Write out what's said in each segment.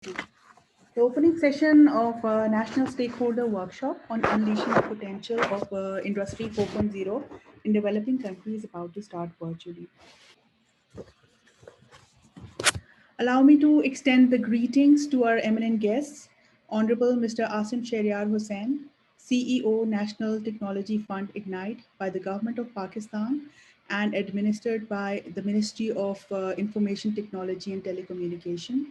The opening session of National Stakeholder Workshop on Unleashing the Potential of Industry 4.0 in Developing Countries is about to start virtually. Allow me to extend the greetings to our eminent guests, Honorable Mr. Asim Shehryar Hussain, CEO, National Technology Fund Ignite by the Government of Pakistan and administered by the Ministry of Information Technology and Telecommunication.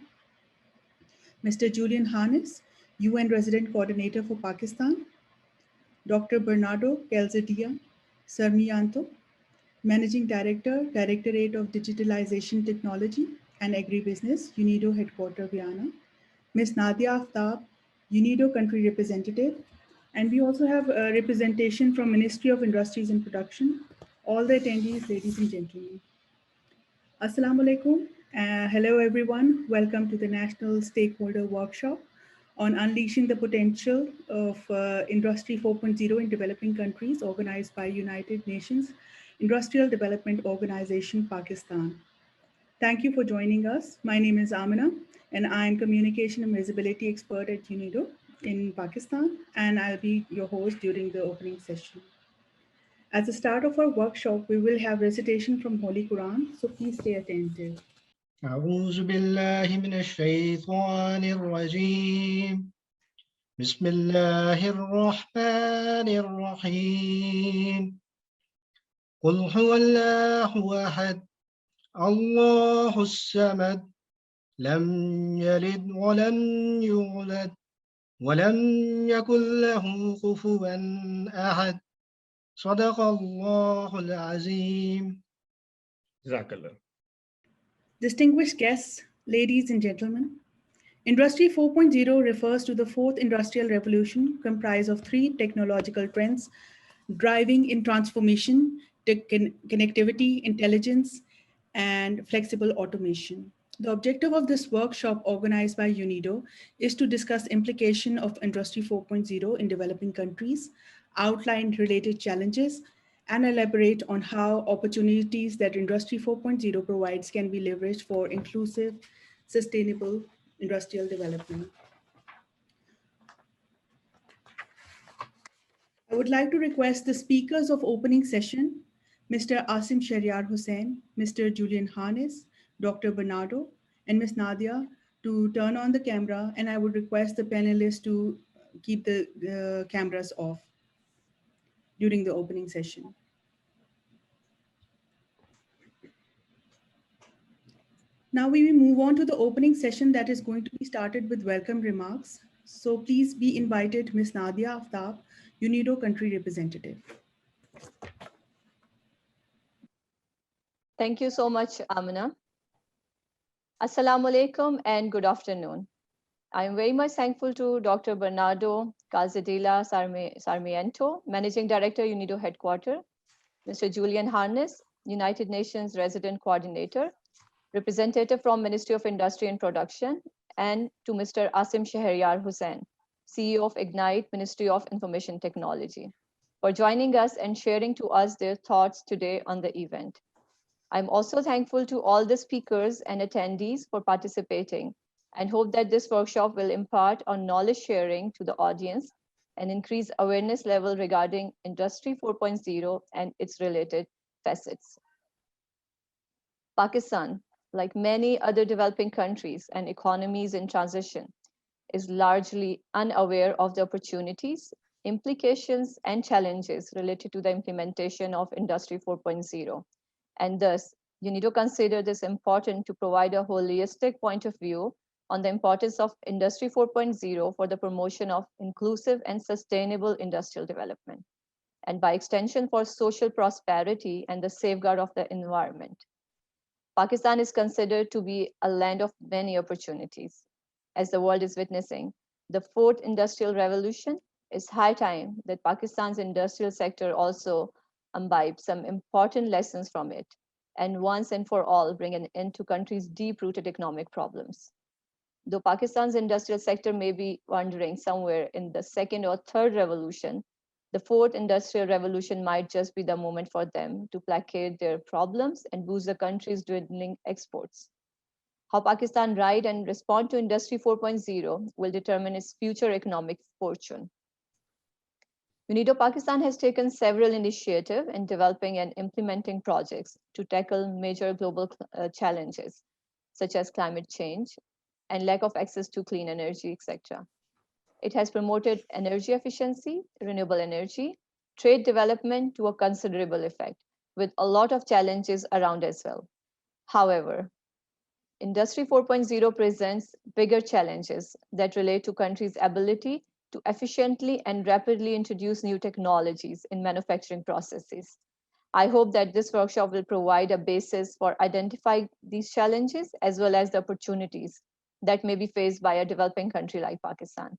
Mr. Julian Harness, UN Resident Coordinator for Pakistan, Dr. Bernardo Calzadilla Sarmiento, Managing Director, Directorate of Digitalization Technology and Agribusiness, UNIDO Headquarter, Vienna, Ms. Nadia Aftab, UNIDO Country Representative, and we also have a representation from Ministry of Industries and Production, all the attendees, ladies and gentlemen. Assalamu alaikum. Hello, everyone. Welcome to the National Stakeholder Workshop on Unleashing the Potential of Industry 4.0 in Developing Countries, organized by United Nations Industrial Development Organization, Pakistan. Thank you for joining us. My name is Amina, and I am Communication and Visibility Expert at UNIDO in Pakistan, and I'll be your host during the opening session. At the start of our workshop, we will have recitation from Holy Quran, so please stay attentive. أعوذ بالله من الشيطان الرجيم بسم الله الرحمن الرحيم قل هو الله أحد الله الصمد لم يلد ولم يولد ولم يكن له كفوا أحد صدق الله العظيم جزاك الله. Distinguished guests, ladies and gentlemen, Industry 4.0 refers to the fourth industrial revolution comprised of three technological trends driving in transformation, connectivity, intelligence, and flexible automation. The objective of this workshop organized by UNIDO is to discuss implication of Industry 4.0 in developing countries, outline related challenges, and elaborate on how opportunities that Industry 4.0 provides can be leveraged for inclusive, sustainable industrial development. I would like to request the speakers of opening session, Mr. Asim Shehryar Hussain, Mr. Julian Harness, Dr. Bernardo, and Ms. Nadia to turn on the camera, and I would request the panelists to keep the cameras off during the opening session. Now we will move on to the opening session that is going to be started with welcome remarks. So please be invited, Ms. Nadia Aftab, UNIDO Country Representative. Thank you so much, Amina. Assalamu alaikum and good afternoon. I am very much thankful to Dr. Bernardo Calzadilla Sarmiento, Managing Director, UNIDO Headquarter, Mr. Julian Harness, United Nations Resident Coordinator, representative from Ministry of Industry and Production, and to Mr. Asim Shehryar Hussain, CEO of Ignite, Ministry of Information Technology, for joining us and sharing to us their thoughts today on the event. I'm also thankful to all the speakers and attendees for participating and hope that this workshop will impart on knowledge sharing to the audience and increase awareness level regarding Industry 4.0 and its related facets. Pakistan, like many other developing countries and economies in transition, is largely unaware of the opportunities, implications, and challenges related to the implementation of Industry 4.0. And thus, UNIDO consider this important to provide a holistic point of view on the importance of Industry 4.0 for the promotion of inclusive and sustainable industrial development, and by extension for social prosperity and the safeguard of the environment. Pakistan is considered to be a land of many opportunities. As the world is witnessing the fourth industrial revolution, it's high time that Pakistan's industrial sector also imbibe some important lessons from it, and once and for all bring an end to country's deep-rooted economic problems. Though Pakistan's industrial sector may be wandering somewhere in the second or third revolution, the fourth industrial revolution might just be the moment for them to placate their problems and boost the country's dwindling exports. How Pakistan ride and respond to Industry 4.0 will determine its future economic fortune. UNIDO Pakistan has taken several initiatives in developing and implementing projects to tackle major global challenges, such as climate change and lack of access to clean energy, etc. It has promoted energy efficiency, renewable energy, trade development to a considerable effect, with a lot of challenges around as well. However, Industry 4.0 presents bigger challenges that relate to countries' ability to efficiently and rapidly introduce new technologies in manufacturing processes. I hope that this workshop will provide a basis for identifying these challenges as well as the opportunities that may be faced by a developing country like Pakistan.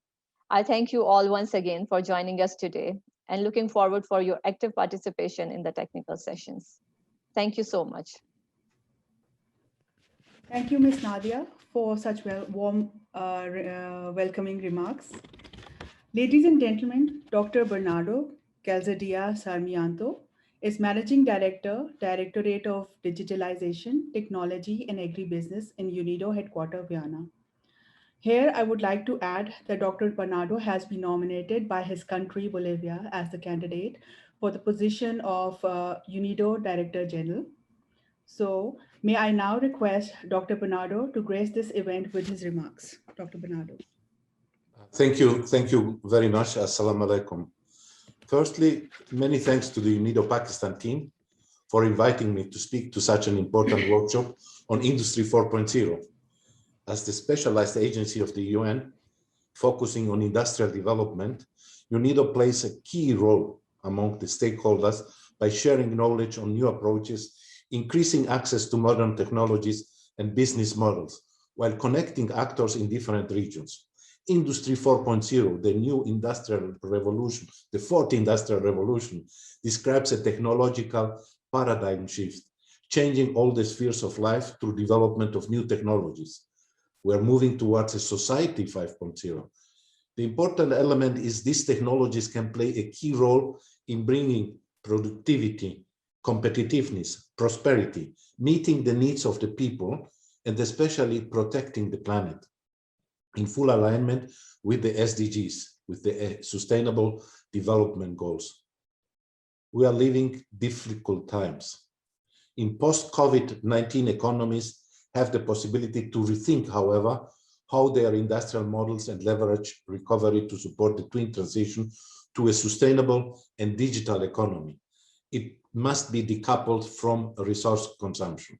I thank you all once again for joining us today and looking forward for your active participation in the technical sessions. Thank you so much. Thank you, Ms. Nadia, for such warm, welcoming remarks. Ladies and gentlemen, Dr. Bernardo Calzadia Sarmiento is Managing Director, Directorate of Digitalization, Technology and Agribusiness in UNIDO Headquarters, Vienna. Here, I would like to add that Dr. Bernardo has been nominated by his country, Bolivia, as the candidate for the position of UNIDO Director General. So, may I now request Dr. Bernardo to grace this event with his remarks. Dr. Bernardo. Thank you very much. Assalamu alaikum. Firstly, many thanks to the UNIDO Pakistan team for inviting me to speak to such an important workshop on Industry 4.0. As the specialized agency of the UN focusing on industrial development, UNIDO plays a key role among the stakeholders by sharing knowledge on new approaches, increasing access to modern technologies and business models, while connecting actors in different regions. Industry 4.0, the new industrial revolution, the fourth industrial revolution, describes a technological paradigm shift, changing all the spheres of life through development of new technologies. We're moving towards a society 5.0. The important element is these technologies can play a key role in bringing productivity, competitiveness, prosperity, meeting the needs of the people, and especially protecting the planet in full alignment with the SDGs, with the Sustainable Development Goals. We are living difficult times. In post-COVID-19 economies have the possibility to rethink, however, how their industrial models and leverage recovery to support the twin transition to a sustainable and digital economy. It must be decoupled from resource consumption.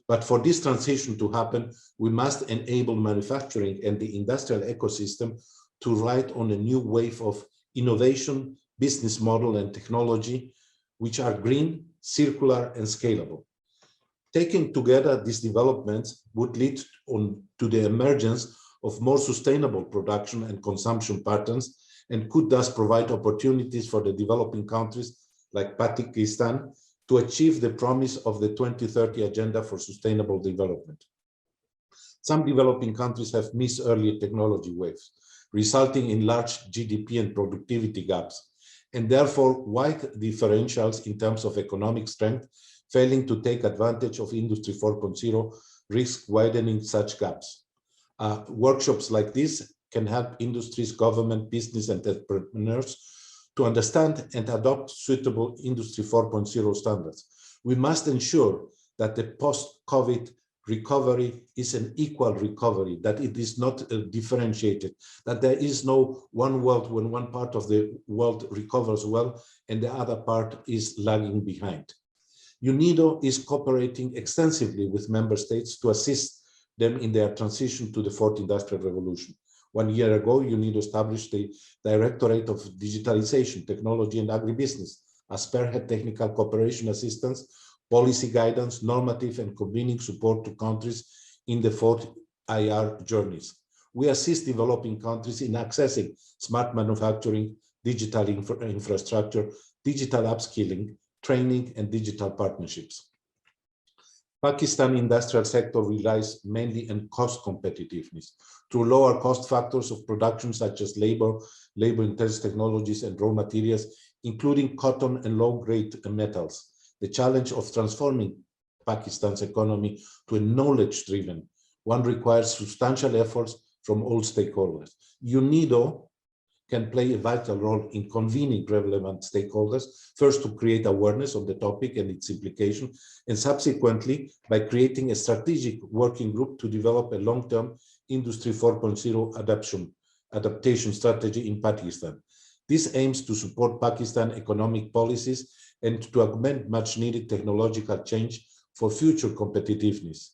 But for this transition to happen, we must enable manufacturing and the industrial ecosystem to ride on a new wave of innovation, business model, and technology, which are green, circular, and scalable. Taking together these developments would lead to the emergence of more sustainable production and consumption patterns, and could thus provide opportunities for the developing countries like Pakistan to achieve the promise of the 2030 Agenda for Sustainable Development. Some developing countries have missed earlier technology waves, resulting in large GDP and productivity gaps, and therefore wide differentials in terms of economic strength. Failing to take advantage of Industry 4.0 risk widening such gaps. Workshops like this can help industries, government, business, and entrepreneurs to understand and adopt suitable Industry 4.0 standards. We must ensure that the post-COVID recovery is an equal recovery, that it is not differentiated, that there is no one world when one part of the world recovers well and the other part is lagging behind. UNIDO is cooperating extensively with member states to assist them in their transition to the fourth industrial revolution. 1 year ago, UNIDO established the Directorate of Digitalization, Technology and Agribusiness as spearhead technical cooperation assistance, policy guidance, normative and convening support to countries in the fourth IR journeys. We assist developing countries in accessing smart manufacturing, digital infrastructure, digital upskilling, training, and digital partnerships. Pakistan industrial sector relies mainly on cost competitiveness through lower cost factors of production such as labor-intensive technologies and raw materials, including cotton and low-grade metals. The challenge of transforming Pakistan's economy to a knowledge-driven one requires substantial efforts from all stakeholders. UNIDO can play a vital role in convening relevant stakeholders, first to create awareness of the topic and its implication, and subsequently by creating a strategic working group to develop a long-term Industry 4.0 adaptation strategy in Pakistan. This aims to support Pakistan economic policies and to augment much needed technological change for future competitiveness.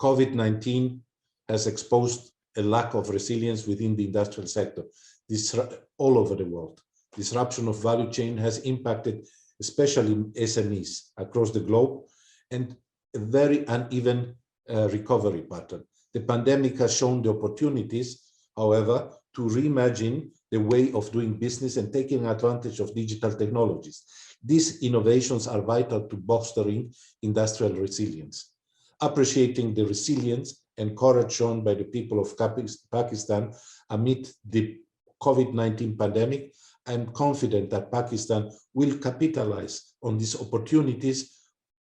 COVID-19 has exposed a lack of resilience within the industrial sector all over the world. Disruption of value chain has impacted especially SMEs across the globe, and a very uneven recovery pattern. The pandemic has shown the opportunities, however, to reimagine the way of doing business and taking advantage of digital technologies. These innovations are vital to bolstering industrial resilience. Appreciating the resilience and courage shown by the people of Pakistan amid the COVID-19 pandemic, I am confident that Pakistan will capitalize on these opportunities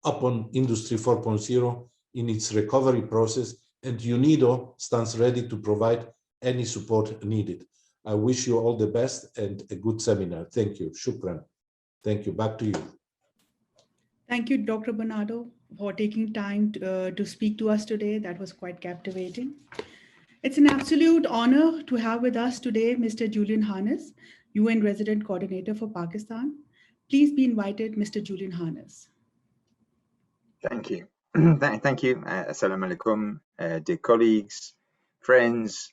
upon Industry 4.0 in its recovery process, and UNIDO stands ready to provide any support needed. I wish you all the best and a good seminar. Thank you. Shukran. Thank you. Back to you. Thank you, Dr. Bernardo, for taking time to speak to us today. That was quite captivating. It's an absolute honor to have with us today Mr. Julian Harness, UN Resident Coordinator for Pakistan. Please be invited, Mr. Julian Harness. Thank you. Thank you. Assalamu alaikum, dear colleagues, friends,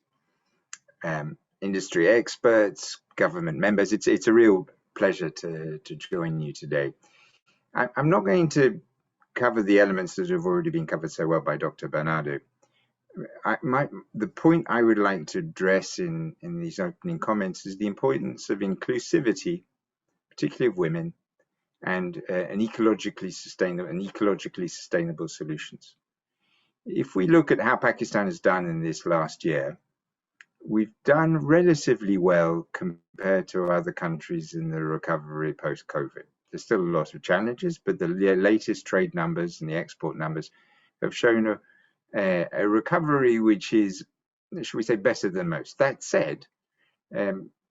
industry experts, government members. It's a real pleasure to join you today. I'm not going to cover the elements that have already been covered so well by Dr. Bernardo. The point I would like to address in these opening comments is the importance of inclusivity, particularly of women, and ecologically sustainable solutions. If we look at how Pakistan has done in this last year, we've done relatively well compared to other countries in the recovery post-COVID. There's still a lot of challenges, but the latest trade numbers and the export numbers have shown a recovery which is, should we say, better than most. That said,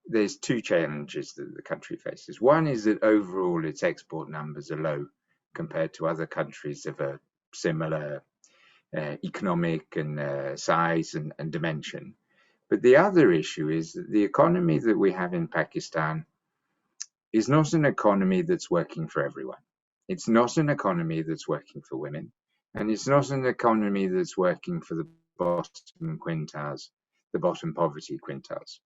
there's two challenges that the country faces. One is that overall its export numbers are low compared to other countries of a similar economic and size and dimension. But the other issue is that the economy that we have in Pakistan is not an economy that's working for everyone. It's not an economy that's working for women, and it's not an economy that's working for the bottom quintiles, the bottom poverty quintiles.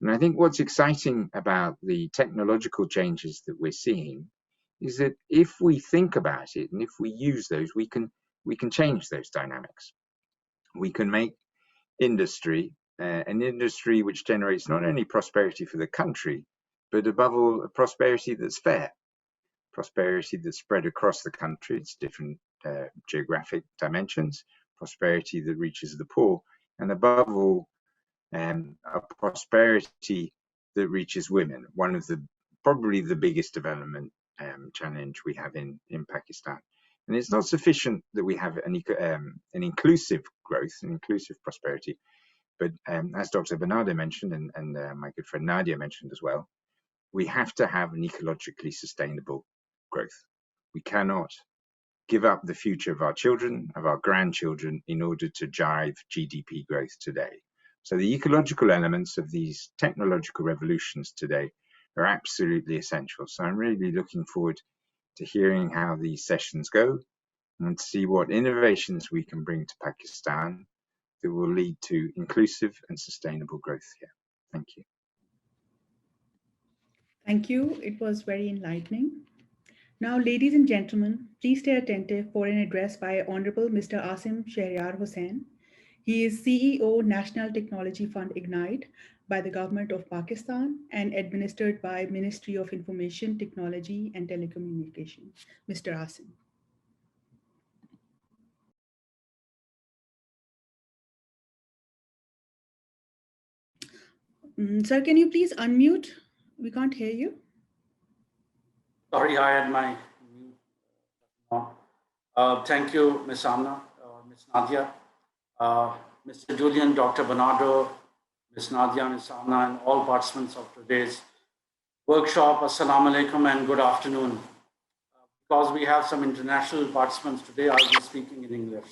And I think what's exciting about the technological changes that we're seeing is that if we think about it and if we use those, we can change those dynamics. We can make industry an industry which generates not only prosperity for the country, but above all, a prosperity that's fair, prosperity that's spread across the country, its different geographic dimensions, prosperity that reaches the poor, and above all, a prosperity that reaches women, one of the probably the biggest development challenge we have in Pakistan. And it's not sufficient that we have an inclusive growth, an inclusive prosperity, but as Dr. Bernardo mentioned, and my good friend Nadia mentioned as well, we have to have an ecologically sustainable growth. We cannot give up the future of our children, of our grandchildren, in order to drive GDP growth today. So the ecological elements of these technological revolutions today are absolutely essential. So I'm really looking forward to hearing how these sessions go and to see what innovations we can bring to Pakistan that will lead to inclusive and sustainable growth here. Thank you. Thank you. It was very enlightening. Now, ladies and gentlemen, please stay attentive for an address by Honorable Mr. Asim Shahryar Hussain. He is CEO, National Technology Fund Ignite by the Government of Pakistan and administered by Ministry of Information Technology and Telecommunication. Mr. Asim. Sir, can you please unmute? We can't hear you. Sorry, I had my mute on. Thank you, Ms. Amna, Ms. Nadia. Mr. Julian, Dr. Bernardo, Ms. Nadia Nisana, and all participants of today's workshop, Assalamu alaikum and good afternoon. Because we have some international participants today, I'll be speaking in English.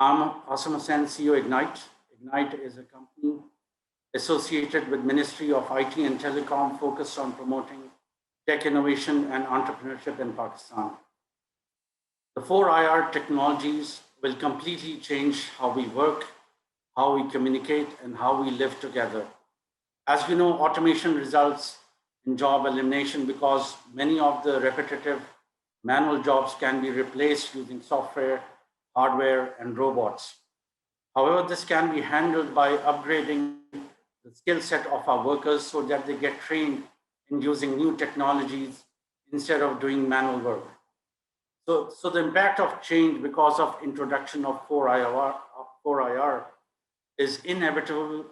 I'm Asim Hussain, CEO Ignite. Ignite is a company associated with Ministry of IT and Telecom focused on promoting tech innovation and entrepreneurship in Pakistan. The 4IR technologies will completely change how we work, how we communicate, and how we live together. As you know, automation results in job elimination because many of the repetitive manual jobs can be replaced using software, hardware, and robots. However, this can be handled by upgrading the skill set of our workers so that they get trained in using new technologies instead of doing manual work. So the impact of change because of introduction of 4IR is inevitable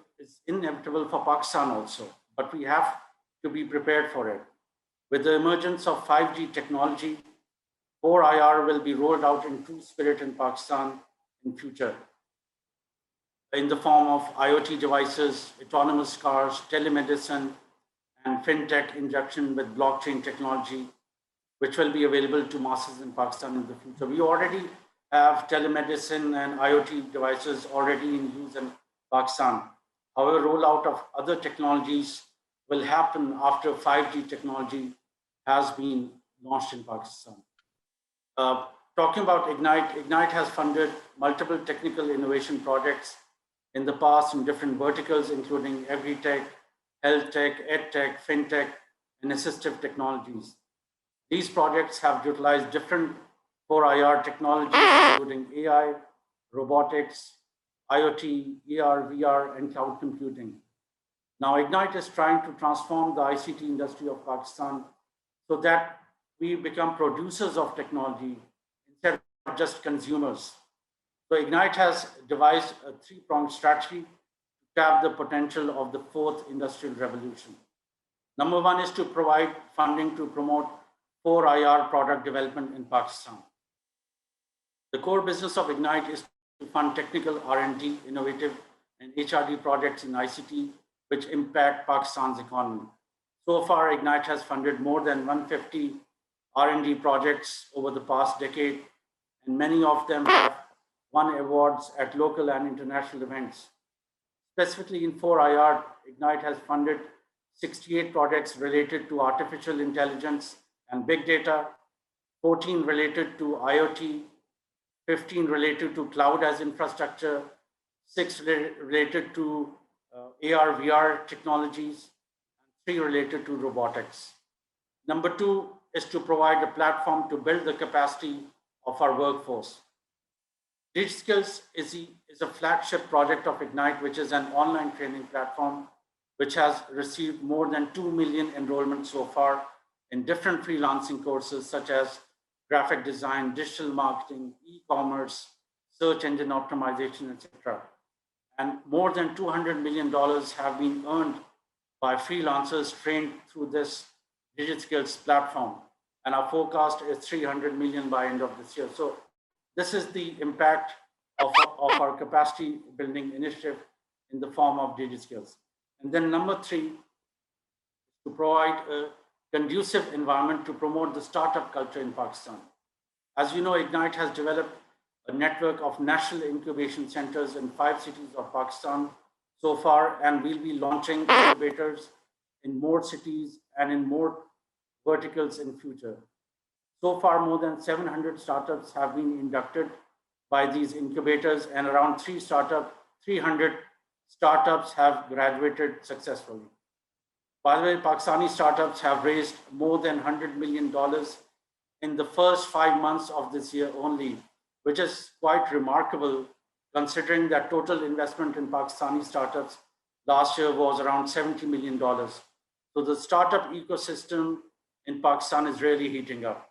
for Pakistan also, but we have to be prepared for it. With the emergence of 5G technology, 4IR will be rolled out in true spirit in Pakistan in future, in the form of IoT devices, autonomous cars, telemedicine, and fintech injection with blockchain technology, which will be available to masses in Pakistan in the future. We already have telemedicine and IoT devices already in use in Pakistan. However, rollout of other technologies will happen after 5G technology has been launched in Pakistan. Talking about Ignite, Ignite has funded multiple technical innovation projects in the past in different verticals, including agri-tech, health tech, ed tech, fintech, and assistive technologies. These projects have utilized different 4IR technologies, including AI, robotics, IoT, AR, VR, and cloud computing. Now, Ignite is trying to transform the ICT industry of Pakistan so that we become producers of technology instead of just consumers. So Ignite has devised a three-pronged strategy to tap the potential of the fourth industrial revolution. Number one is to provide funding to promote 4IR product development in Pakistan. The core business of Ignite is to fund technical R&D, innovative, and HRD projects in ICT, which impact Pakistan's economy. So far, Ignite has funded more than 150 R&D projects over the past decade, and many of them have won awards at local and international events. Specifically in 4IR, Ignite has funded 68 projects related to artificial intelligence and big data, 14 related to IoT, 15 related to cloud as infrastructure, 6 related to AR, VR technologies, and 3 related to robotics. Number two is to provide a platform to build the capacity of our workforce. DigiSkills is a flagship project of Ignite, which is an online training platform which has received more than 2 million enrollments so far in different freelancing courses such as graphic design, digital marketing, e-commerce, search engine optimization, etc. And more than $200 million have been earned by freelancers trained through this DigiSkills platform. And our forecast is 300 million by end of this year. So this is the impact of our capacity building initiative in the form of DigiSkills. And then number three, to provide a conducive environment to promote the startup culture in Pakistan. As you know, Ignite has developed a network of national incubation centers in 5 cities of Pakistan so far, and we'll be launching incubators in more cities and in more verticals in future. So far, more than 700 startups have been inducted by these incubators, and around 300 startups have graduated successfully. By the way, Pakistani startups have raised more than $100 million in the first 5 months of this year only, which is quite remarkable considering that total investment in Pakistani startups last year was around $70 million. So the startup ecosystem in Pakistan is really heating up.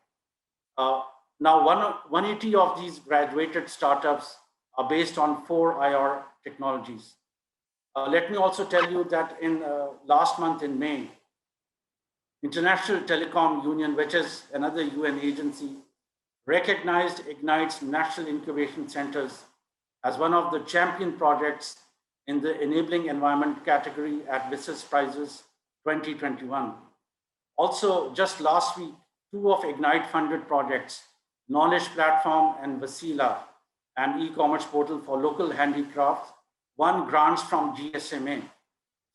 Now, 180 of these graduated startups are based on 4IR technologies. Let me also tell you that in last month in May, International Telecom Union, which is another UN agency, recognized Ignite's national incubation centers as one of the champion projects in the Enabling Environment category at BICIS Prizes 2021. Also, just last week, two of Ignite funded projects, Knowledge Platform and Vasila, an e-commerce portal for local handicrafts, won grants from GSMA.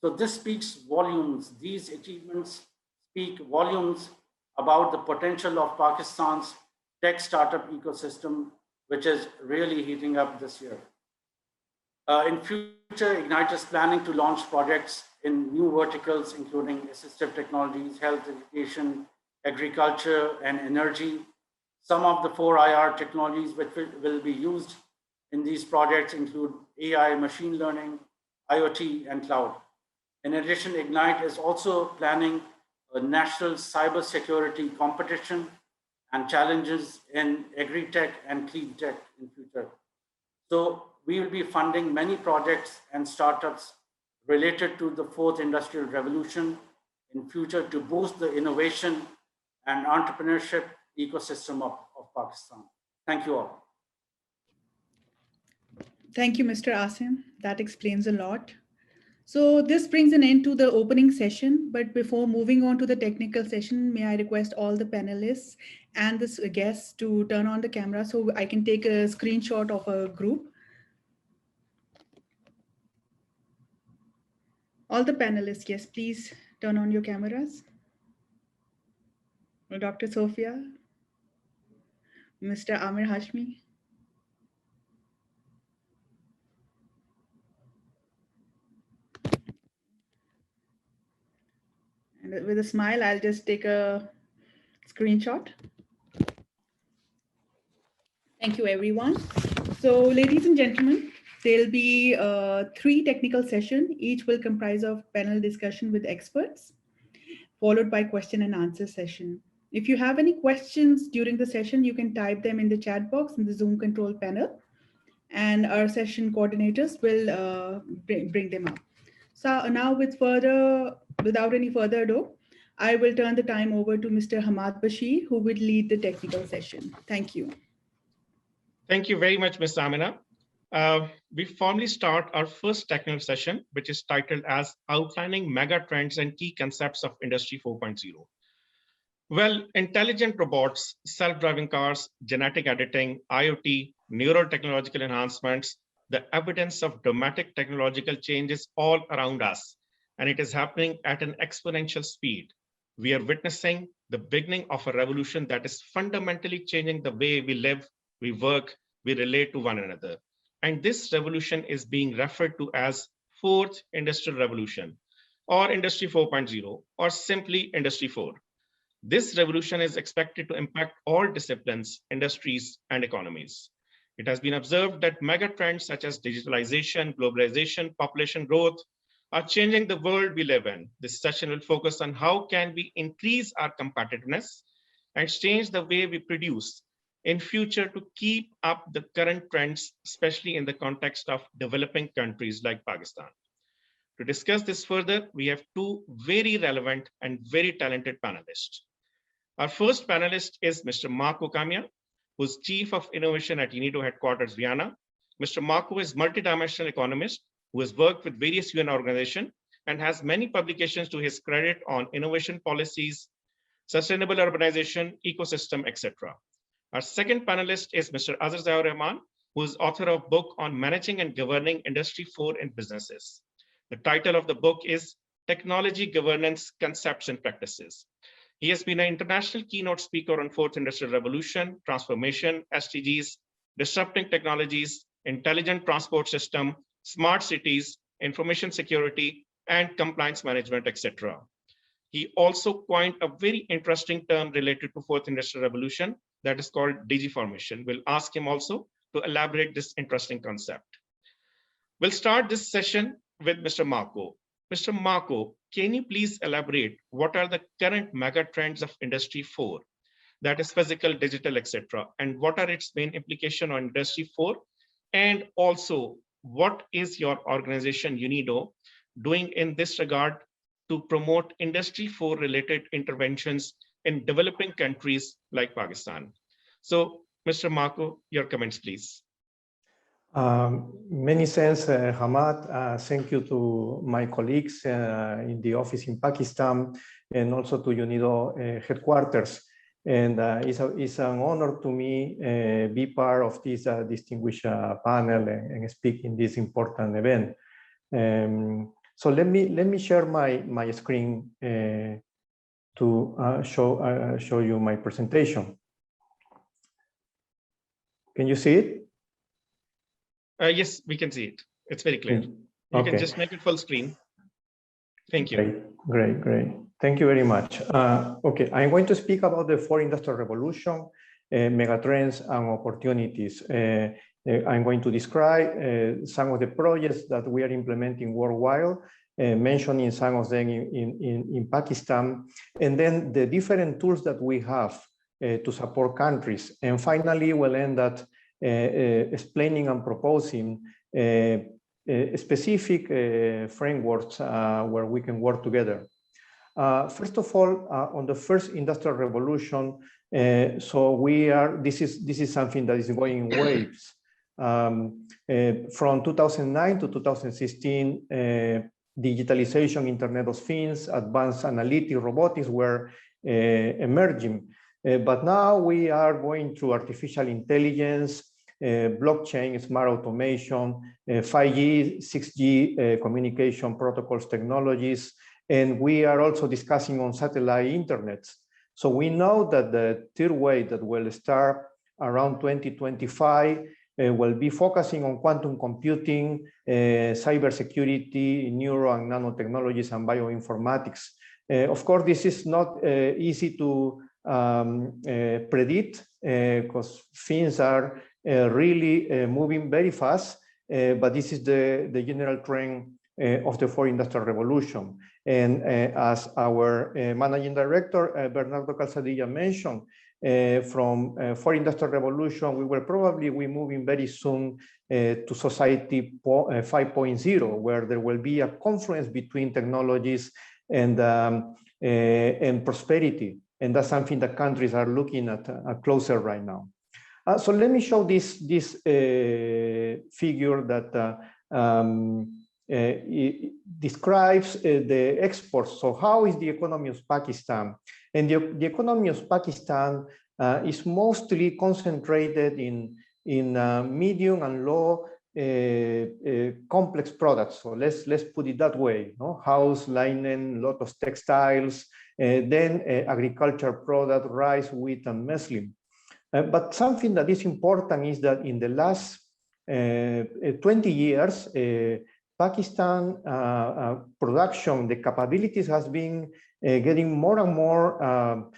So this speaks volumes. These achievements speak volumes about the potential of Pakistan's tech startup ecosystem, which is really heating up this year. In future, Ignite is planning to launch projects in new verticals, including assistive technologies, health education, agriculture, and energy. Some of the 4 IR technologies which will be used in these projects include AI, machine learning, IoT, and cloud. In addition, Ignite is also planning a national cybersecurity competition and challenges in agri-tech and clean tech in future. So we will be funding many projects and startups related to the fourth industrial revolution in future to boost the innovation and entrepreneurship ecosystem of Pakistan. Thank you all. Thank you, Mr. Asim. That explains a lot. So this brings an end to the opening session, but before moving on to the technical session, may I request all the panelists and the guests to turn on the camera so I can take a screenshot of a group. All the panelists, yes, please turn on your cameras. Dr. Sophia, Mr. Amir Hashmi. And with a smile, I'll just take a screenshot. Thank you, everyone. So, ladies and gentlemen, there'll be 3 technical sessions. Each will comprise of panel discussion with experts, followed by question and answer session. If you have any questions during the session, you can type them in the chat box in the Zoom control panel, and our session coordinators will bring them up. So now without any further ado, I will turn the time over to Mr. Hamad Bashir, who will lead the technical session. Thank you. Thank you very much, Ms. Amina. We formally start our first technical session, which is titled as Outlining Mega Trends and Key Concepts of Industry 4.0. Well, intelligent robots, self-driving cars, genetic editing, IoT, neural technological enhancements, the evidence of dramatic technological change is all around us, and it is happening at an exponential speed. We are witnessing the beginning of a revolution that is fundamentally changing the way we live, we work, we relate to one another. And this revolution is being referred to as Fourth Industrial Revolution, or Industry 4.0, or simply Industry 4. This revolution is expected to impact all disciplines, industries, and economies. It has been observed that mega trends such as digitalization, globalization, population growth are changing the world we live in. This session will focus on how can we increase our competitiveness and change the way we produce in future to keep up the current trends, especially in the context of developing countries like Pakistan. To discuss this further, we have 2 very relevant and very talented panelists. Our first panelist is Mr. Marco Camia, who is Chief of Innovation at UNIDO Headquarters, Vienna. Mr. Marco is a multidimensional economist who has worked with various UN organizations and has many publications to his credit on innovation policies, sustainable urbanization, ecosystem, etc. Our second panelist is Mr. Azhar Ziaur Rahman, who is author of book on managing and governing Industry 4 in businesses. The title of the book is Technology Governance Concepts and Practices. He has been an international keynote speaker on Fourth Industrial Revolution, transformation, SDGs, disrupting technologies, intelligent transport system, smart cities, information security, and compliance management, etc. He also coined a very interesting term related to Fourth Industrial Revolution that is called digiformation. We'll ask him also to elaborate this interesting concept. We'll start this session with Mr. Marco. Mr. Marco, can you please elaborate what are the current mega trends of Industry 4, that is physical, digital, etc., and what are its main implications on Industry 4? And also, what is your organization UNIDO doing in this regard to promote Industry 4 related interventions in developing countries like Pakistan? So, Mr. Marco, your comments, please. Many thanks, Hamad. Thank you to my colleagues in the office in Pakistan and also to UNIDO headquarters. And it's an honor to me be part of this distinguished panel and speak in this important event. So let me share my screen to show you my presentation. Can you see it? Yes, we can see it. It's very clear. You can just make it full screen. Thank you. Great. Thank you very much. Okay, I'm going to speak about the fourth industrial revolution, megatrends and opportunities. I'm going to describe some of the projects that we are implementing worldwide, mentioning some of them in Pakistan, and then the different tools that we have to support countries. And finally, we'll end at explaining and proposing specific frameworks where we can work together. First of all, on the first industrial revolution, so this is something that is going in waves. From 2009 to 2016, digitalization, Internet of Things, advanced analytics, robotics were emerging. But now we are going through artificial intelligence, blockchain, smart automation, 5G, 6G communication protocols technologies, and we are also discussing on satellite internet. So we know that the third wave that will start around 2025 will be focusing on quantum computing, cybersecurity, neuro and nanotechnologies, and bioinformatics. Of course, this is not easy to predict because things are really moving very fast, but this is the general trend of the fourth industrial revolution. And as our managing director, Bernardo Calzadilla, mentioned, from fourth industrial revolution, we will probably be moving very soon to society 5.0, where there will be a confluence between technologies and prosperity. And that's something that countries are looking at closer right now. So let me show this figure that it describes the exports. So how is the economy of Pakistan? And the economy of Pakistan is mostly concentrated in medium and low complex products. So let's put it that way, no? House, linen, lot of textiles, then agriculture product, rice, wheat, and muslin. But something that is important is that in the last 20 years, Pakistan production, the capabilities has been getting more and more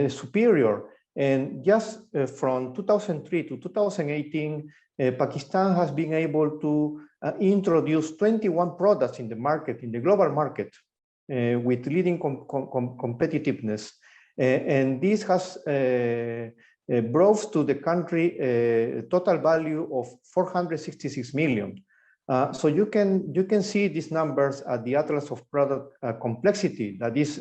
superior. And just from 2003 to 2018, Pakistan has been able to introduce 21 products in the market, in the global market, with leading competitiveness. And this has brought to the country a total value of 466 million. So you can see these numbers at the Atlas of Product Complexity that is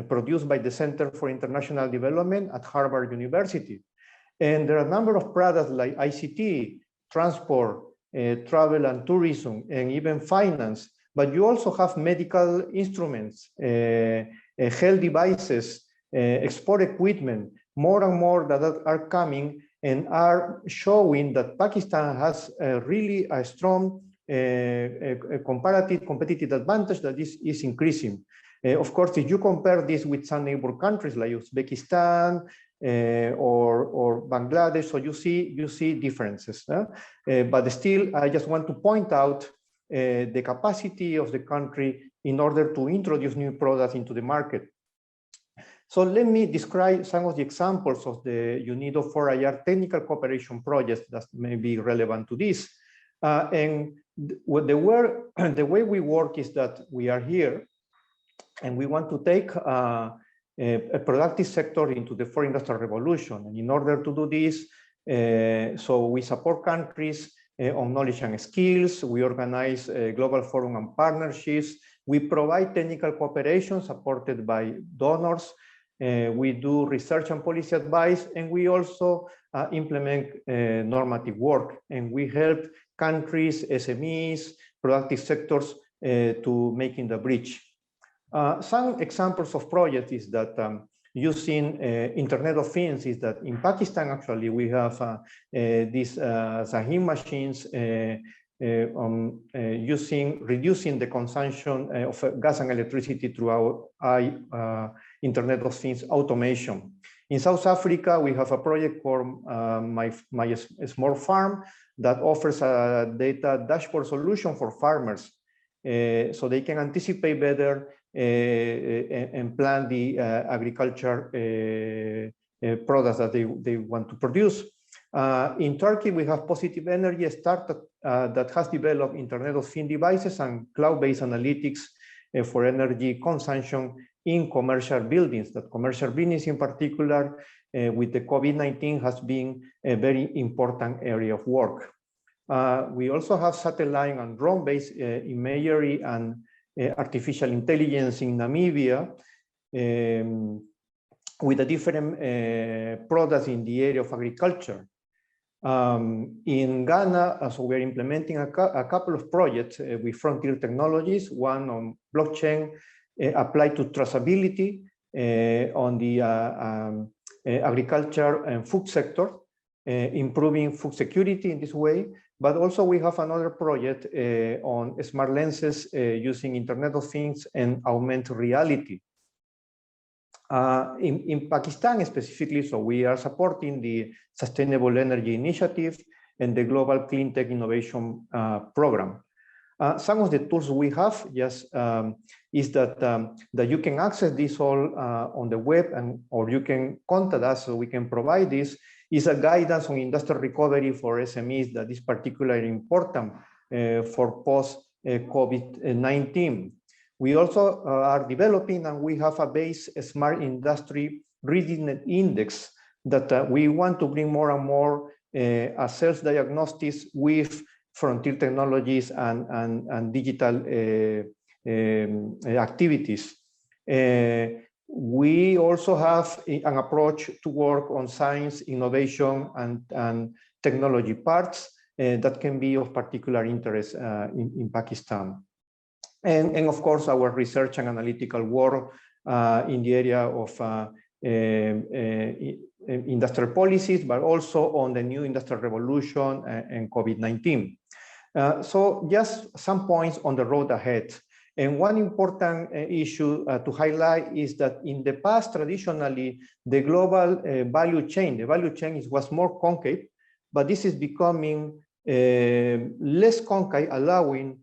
produced by the Center for International Development at Harvard University. And there are a number of products like ICT, transport, travel and tourism, and even finance. But you also have medical instruments, health devices, export equipment, more and more that are coming and are showing that Pakistan has really a strong competitive advantage that is increasing. Of course, if you compare this with some neighbor countries like Uzbekistan or Bangladesh, so you see differences. But still, I just want to point out the capacity of the country in order to introduce new products into the market. So let me describe some of the examples of the UNIDO 4IR technical cooperation projects that may be relevant to this. And the way we work is that we are here and we want to take a productive sector into the fourth industrial revolution. And in order to do this, so we support countries on knowledge and skills. We organize global forum and partnerships. We provide technical cooperation supported by donors. We do research and policy advice, and we also implement normative work, and we help countries, SMEs, productive sectors to making the bridge. Some examples of projects is that using Internet of Things is that in Pakistan, actually, we have these Zahim machines reducing the consumption of gas and electricity through our Internet of Things automation. In South Africa, we have a project called My Small Farm that offers a data dashboard solution for farmers so they can anticipate better and plan the agriculture products that they want to produce. In Turkey, we have Positive Energy, a startup that has developed Internet of Things devices and cloud-based analytics for energy consumption in commercial buildings. That commercial buildings in particular with the COVID-19 has been a very important area of work. We also have satellite and drone-based imagery and artificial intelligence in Namibia with a different products in the area of agriculture. In Ghana, so we're implementing a couple of projects with frontier technologies, one on blockchain applied to traceability on the agriculture and food sector, improving food security in this way. But also we have another project on smart lenses using Internet of Things and augmented reality. In Pakistan specifically, so we are supporting the Sustainable Energy Initiative and the Global Clean Tech Innovation Program. Some of the tools we have just is that you can access this all on the web, or you can contact us so we can provide this. Is a guidance on industrial recovery for SMEs that is particularly important for post-COVID-19. We also are developing, and we have a base smart industry readiness index that we want to bring more and more self-diagnostics with frontier technologies and digital activities. We also have an approach to work on science, innovation, and technology parts that can be of particular interest in Pakistan. And of course, our research and analytical work in the area of industrial policies, but also on the new industrial revolution and COVID-19. So just some points on the road ahead. And one important issue to highlight is that in the past, traditionally, the global value chain was more concave, but this is becoming less concave, allowing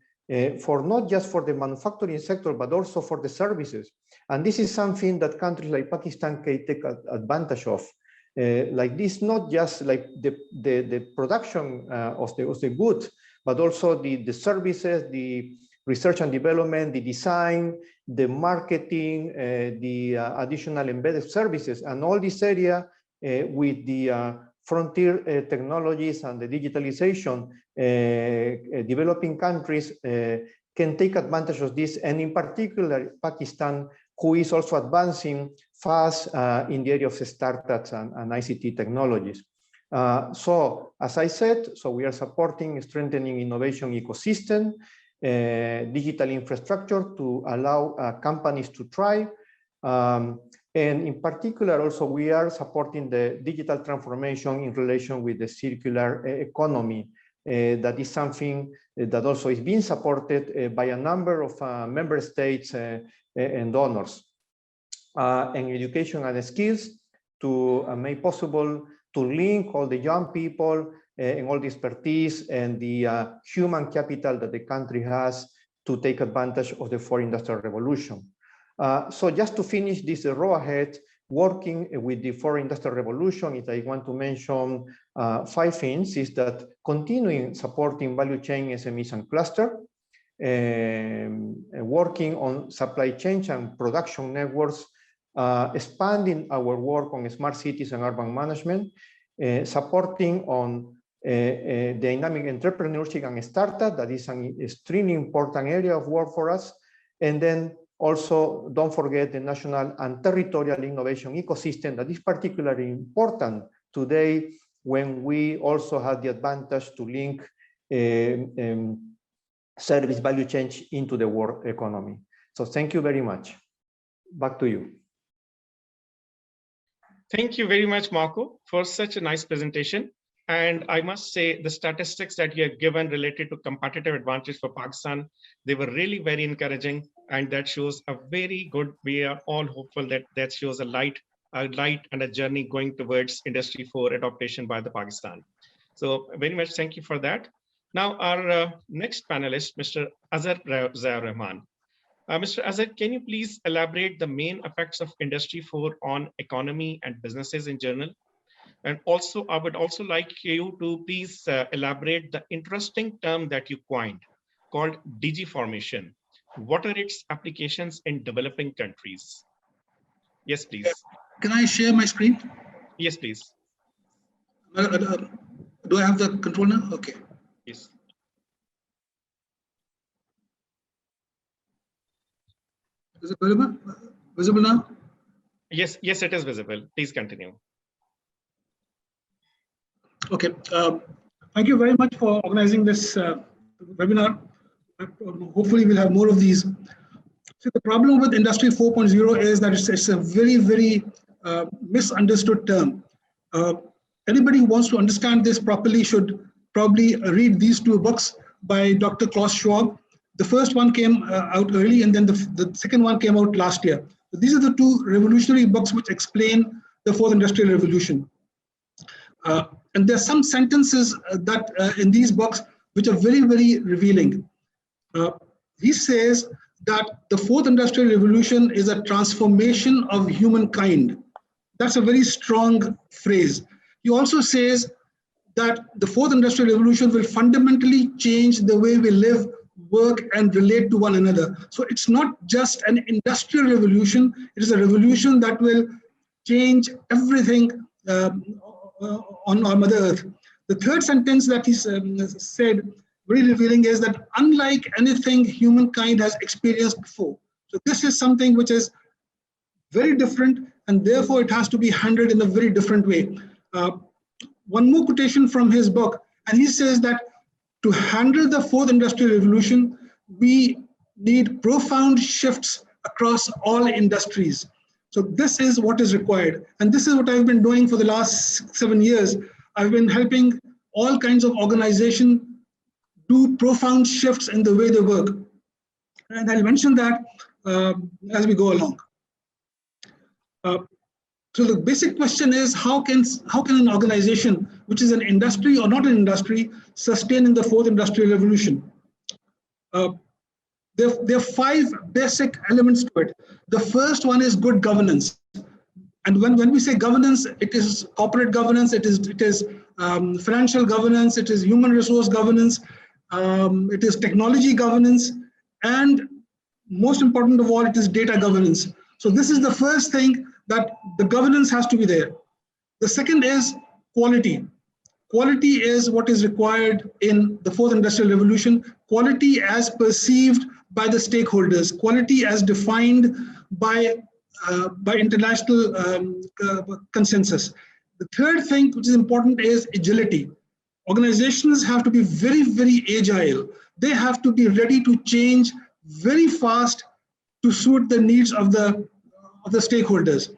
for not just for the manufacturing sector, but also for the services. And this is something that countries like Pakistan can take advantage of. Like this, not just like the production of the goods, but also the services, the research and development, the design, the marketing, the additional embedded services, and all this area with the frontier technologies and the digitalization, developing countries can take advantage of this, and in particular, Pakistan, who is also advancing fast in the area of startups and ICT technologies. So, as I said, so we are supporting strengthening innovation ecosystem, digital infrastructure to allow companies to thrive. And in particular, also, we are supporting the digital transformation in relation with the circular economy. That is something that also is being supported by a number of member states and donors. And education and skills to make possible to link all the young people and all the expertise and the human capital that the country has to take advantage of the fourth industrial revolution. So just to finish this row ahead, working with the fourth industrial revolution, if I want to mention 5 things, is that continuing supporting value chain SMEs and cluster, working on supply chain and production networks, expanding our work on smart cities and urban management, supporting on dynamic entrepreneurship and startup, that is an extremely important area of work for us, and then Also, don't forget the national and territorial innovation ecosystem that is particularly important today when we also have the advantage to link service value chain into the world economy. So thank you very much. Back to you. Thank you very much, Marco, for such a nice presentation. And I must say the statistics that you have given related to competitive advantage for Pakistan, they were really very encouraging. And that shows a very good, we are all hopeful that that shows a light and a journey going towards Industry 4 adaptation by the Pakistan. So very much thank you for that. Now our next panelist, Mr. Azhar Rahman. Mr. Azhar, can you please elaborate the main effects of Industry 4 on economy and businesses in general? And also, I would also like you to please elaborate the interesting term that you coined called digiformation. What are its applications in developing countries? Yes, please. Can I share my screen? Yes, please. Do I have the control now? Okay. Yes. Is it visible now? Yes, yes, it is visible. Please continue. Okay. Thank you very much for organizing this webinar. Hopefully, we'll have more of these. So the problem with Industry 4.0 is that it's a very, very misunderstood term. Anybody who wants to understand this properly should probably read these two books by Dr. Klaus Schwab. The first one came out early, and then the second one came out last year. So these are the two revolutionary books which explain the fourth industrial revolution. And there's some sentences that in these books which are very, very revealing. He says that the fourth industrial revolution is a transformation of humankind. That's a very strong phrase. He also says that the fourth industrial revolution will fundamentally change the way we live, work, and relate to one another. So it's not just an industrial revolution, it is a revolution that will change everything on our Mother Earth. The third sentence that he said, very revealing, is that unlike anything humankind has experienced before. So this is something which is very different, and therefore it has to be handled in a very different way. One more quotation from his book, and he says that to handle the fourth industrial revolution, we need profound shifts across all industries. So this is what is required. And this is what I've been doing for the last 7 years. I've been helping all kinds of organizations do profound shifts in the way they work. And I'll mention that as we go along. So the basic question is, how can an organization, which is an industry or not an industry, sustain in the fourth industrial revolution? There are 5 basic elements to it. The first one is good governance. And when we say governance, it is corporate governance, it is financial governance, it is human resource governance, it is technology governance, and most important of all, it is data governance. So this is the first thing, that the governance has to be there. The second is quality. Quality is what is required in the fourth industrial revolution. Quality as perceived by the stakeholders. Quality as defined by international consensus. The third thing which is important is agility. Organizations have to be very, very agile. They have to be ready to change very fast to suit the needs of the stakeholders.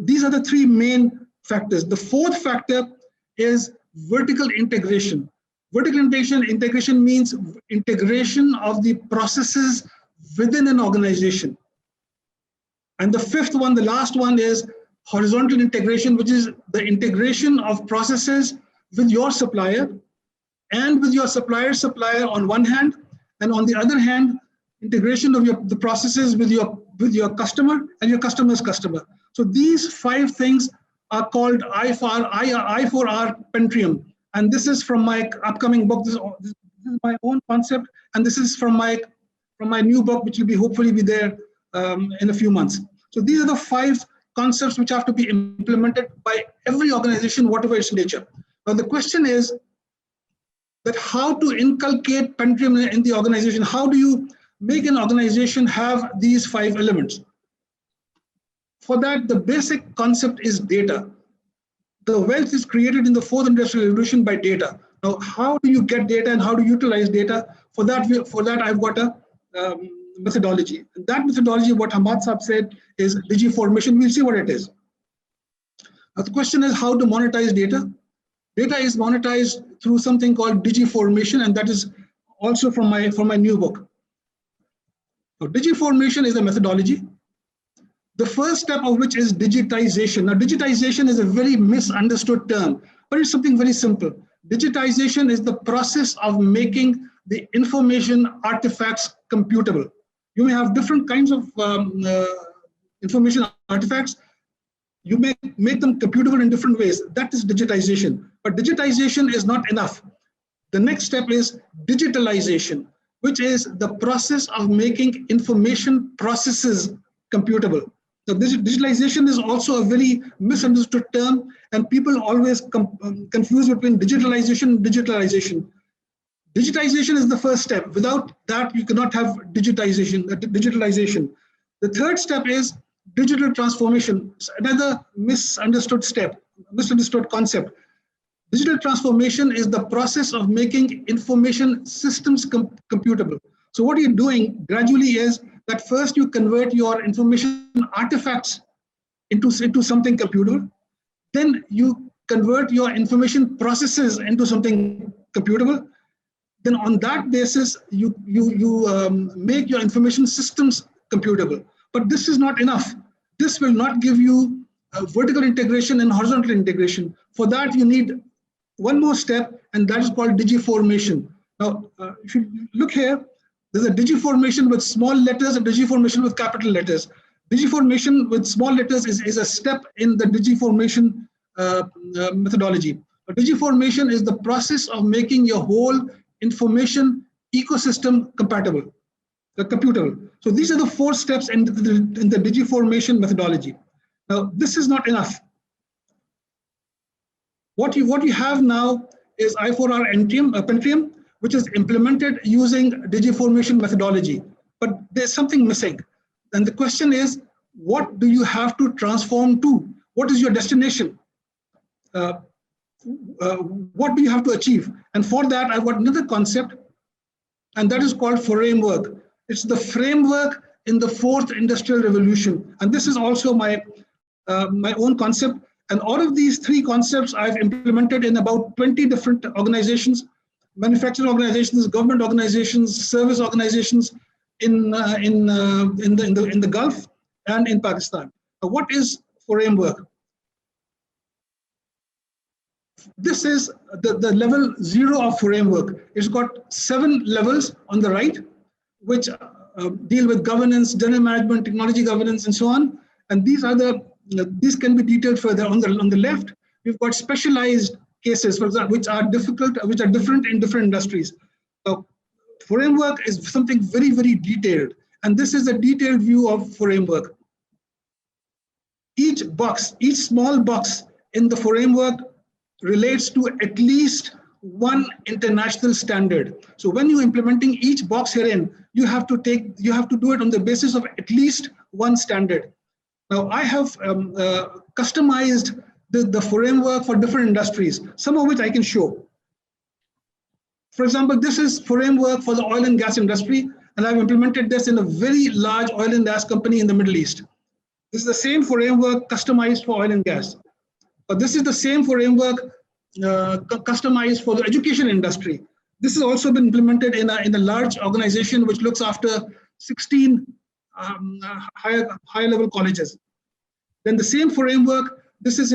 These are the 3 main factors. The fourth factor is vertical integration. Vertical integration means integration of the processes within an organization. And the fifth one, the last one, is horizontal integration, which is the integration of processes with your supplier and with your supplier's supplier on one hand, and on the other hand, integration of the processes with your customer and your customer's customer. So these 5 things are called I4R Pentium. And this is from my upcoming book. This is my own concept, and this is from my new book, which will hopefully be there in a few months. So these are the 5 concepts which have to be implemented by every organization, whatever its nature. Now the question is that how to inculcate Pentium in the organization. How do you make an organization have these 5 elements. For that, the basic concept is data. The wealth is created in the 4th industrial revolution by data. Now, how do you get data and how do you utilize data? For that I've got a methodology. And that methodology, what Hamad Saab said, is digiformation. We'll see what it is. Now, the question is how to monetize data. Data is monetized through something called digiformation, and that is also from my new book. So digiformation is a methodology. The first step of which is digitization. Now, digitization is a very misunderstood term, but it's something very simple. Digitization is the process of making the information artifacts computable. You may have different kinds of information artifacts. You may make them computable in different ways. That is digitization. But digitization is not enough. The next step is digitalization, which is the process of making information processes computable. So digitalization is also a very misunderstood term, and people always confuse between digitalization and digitalization. Digitization is the first step. Without that, you cannot have digitization. The third step is digital transformation. It's another misunderstood step, misunderstood concept. Digital transformation is the process of making information systems computable. So what you're doing gradually is that first you convert your information artifacts into something computable. Then you convert your information processes into something computable. Then on that basis, you make your information systems computable. But this is not enough. This will not give you vertical integration and horizontal integration. For that, you need one more step, and that is called digiformation. Now, if you look here, there's a digiformation with small letters and digiformation with capital letters. Digiformation with small letters is a step in the digiformation methodology. But digiformation is the process of making your whole information ecosystem computable. So these are the 4 steps in the digiformation methodology. Now, this is not enough. What you have now is I4R Pentium, which is implemented using digiformation methodology. But there's something missing. And the question is, what do you have to transform to? What is your destination? What do you have to achieve? And for that, I've got another concept, and that is called framework. It's the framework in the 4th industrial revolution. And this is also my own concept. And all of these 3 concepts I've implemented in about 20 different organizations, manufacturing organizations, government organizations, service organizations in the Gulf and in Pakistan. Now, what is framework? This is the level 0 of framework. It's got 7 levels on the right, which deal with governance, general management, technology governance, and so on. And these can be detailed further. On the left, we've got specialized cases, for example, which are different in different industries. Framework is something very, very detailed, and this is a detailed view of framework. Each small box in the framework relates to at least one international standard. So when you're implementing each box herein, you have to do it on the basis of at least one standard. Now, I have customized the framework for different industries, some of which I can show. For example, this is framework for the oil and gas industry, and I've implemented this in a very large oil and gas company in the Middle East. This is the same framework customized for oil and gas. But this is the same framework customized for the education industry. This has also been implemented in a large organization which looks after 16 higher level colleges. Then the same framework, it is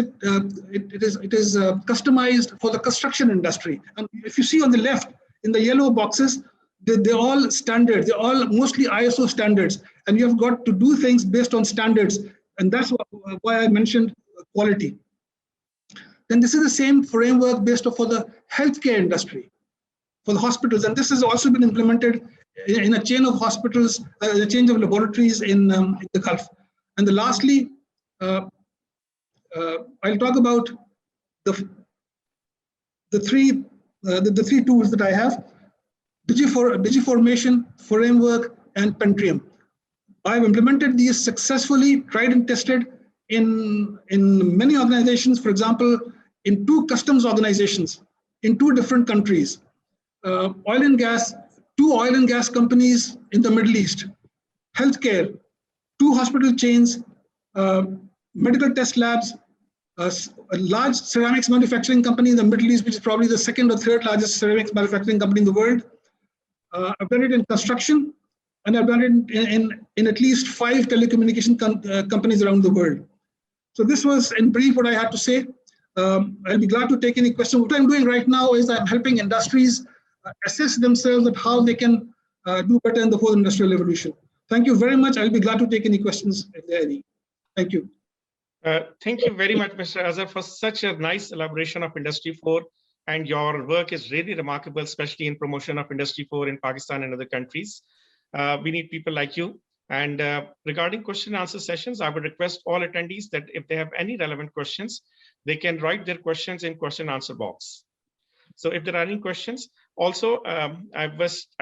customized for the construction industry. And if you see on the left, in the yellow boxes, they're all standards. They're all mostly ISO standards. And you have got to do things based on standards. And that's why I mentioned quality. Then this is the same framework based for the healthcare industry, for the hospitals. And this has also been implemented in a chain of hospitals, a chain of laboratories in the Gulf. And then lastly, I'll talk about the three tools that I have: digiformation, framework, and Pentium. I've implemented these successfully, tried and tested in many organizations, for example, in 2 customs organizations in 2 different countries, oil and gas, 2 oil and gas companies in the Middle East, healthcare, 2 hospital chains, medical test labs, a large ceramics manufacturing company in the Middle East, which is probably the 2nd or 3rd largest ceramics manufacturing company in the world. I've done it in construction, and I've done it in at least 5 telecommunication companies around the world. So this was in brief what I had to say. I'll be glad to take any questions. What I'm doing right now is I'm helping industries assess themselves at how they can do better in the 4th industrial revolution. Thank you very much. I'll be glad to take any questions if there are any. Thank you. Thank you very much, Mr. Azhar, for such a nice elaboration of Industry 4. And your work is really remarkable, especially in promotion of Industry 4 in Pakistan and other countries. We need people like you. And regarding question and answer sessions, I would request all attendees that if they have any relevant questions, they can write their questions in question and answer box. So if there are any questions, also, I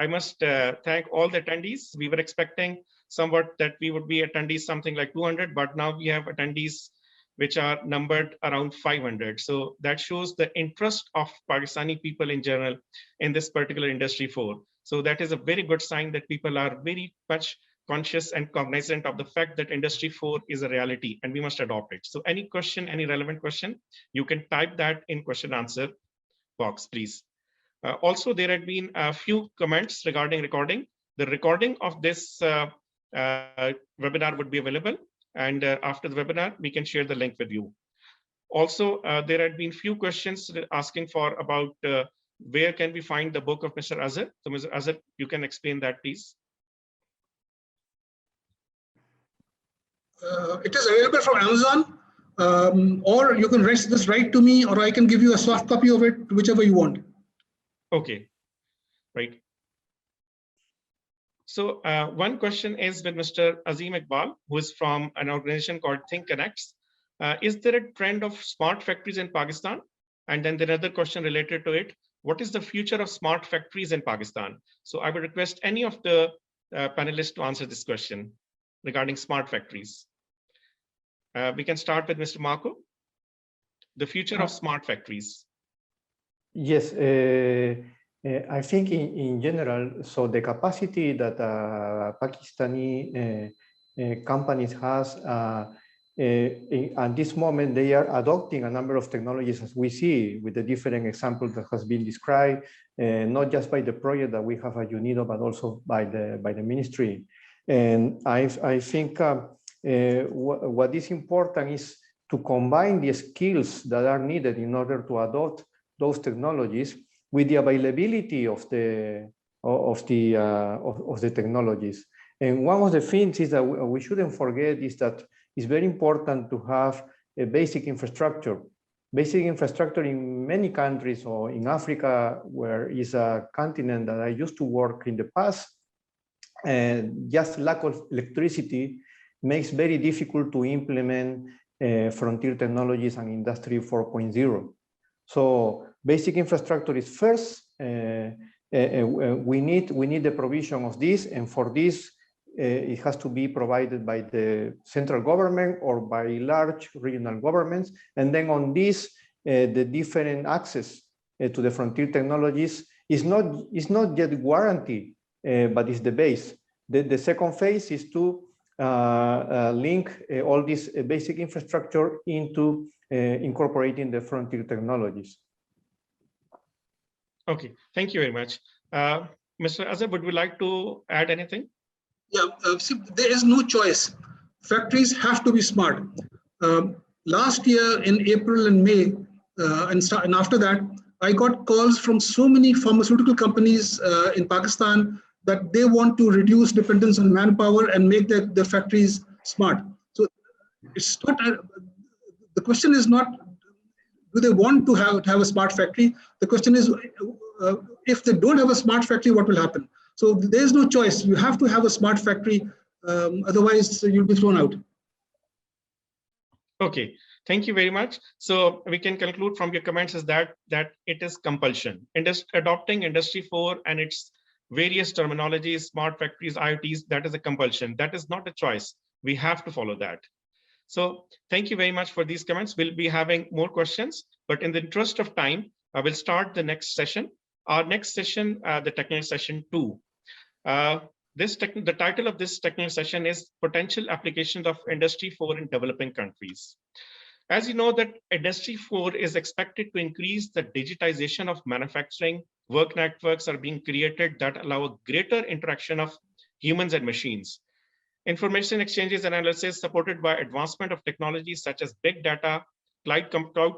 must thank all the attendees. We were expecting somewhat that we would be attendees something like 200, but now we have attendees which are numbered around 500. So that shows the interest of Pakistani people in general in this particular Industry 4. So that is a very good sign that people are very much conscious and cognizant of the fact that Industry 4 is a reality and we must adopt it. So any question, any relevant question, you can type that in question answer box, please. Also, there had been a few comments regarding recording. The recording of this webinar would be available, and after the webinar, we can share the link with you. Also, there had been few questions asking for about where can we find the book of Mr. Azhar. So Mr. Azhar, you can explain that, please. It is available from Amazon, or you can write to me, or I can give you a soft copy of it, whichever you want. Okay, right. So one question is with Mr. Azim Iqbal, who is from an organization called Think Connects. Is there a trend of smart factories in Pakistan? And then the other question related to it, what is the future of smart factories in Pakistan? So I would request any of the panelists to answer this question regarding smart factories. We can start with Mr. Marco. The future of smart factories. Yes, I think in general, so the capacity that Pakistani companies has at this moment, they are adopting a number of technologies, as we see with the different examples that has been described, not just by the project that we have at UNIDO, but also by the ministry. And I think what is important is to combine the skills that are needed in order to adopt those technologies with the availability of the technologies. And one of the things is that we shouldn't forget is that it's very important to have a basic infrastructure. Basic infrastructure in many countries, or in Africa, where is a continent that I used to work in the past, and just lack of electricity makes very difficult to implement frontier technologies and Industry 4.0. So basic infrastructure is first. We need the provision of this, and for this, it has to be provided by the central government or by large regional governments. And then on this, the different access to the frontier technologies is not yet guaranteed, but it's the base. The second phase is to link all this basic infrastructure into incorporating the frontier technologies. Okay, thank you very much. Mr. Azhar, would you like to add anything? Yeah, see, there is no choice. Factories have to be smart. Last year in April and May, and after that, I got calls from so many pharmaceutical companies in Pakistan that they want to reduce dependence on manpower and make their factories smart. So it's not, the question is not, do they want to have a smart factory? The question is, if they don't have a smart factory, what will happen? So there's no choice. You have to have a smart factory, otherwise you'll be thrown out. Okay, thank you very much. So we can conclude from your comments is that it is compulsion. Adopting Industry 4 and its various terminologies, smart factories, IoTs, that is a compulsion. That is not a choice. We have to follow that. So thank you very much for these comments. We'll be having more questions, but in the interest of time, I will start the next session. Our next session, the technical session 2. The title of this technical session is Potential Applications of Industry 4 in Developing Countries. As you know, that Industry 4 is expected to increase the digitization of manufacturing. Work networks are being created that allow a greater interaction of humans and machines. Information exchanges and analysis supported by advancement of technologies such as big data, cloud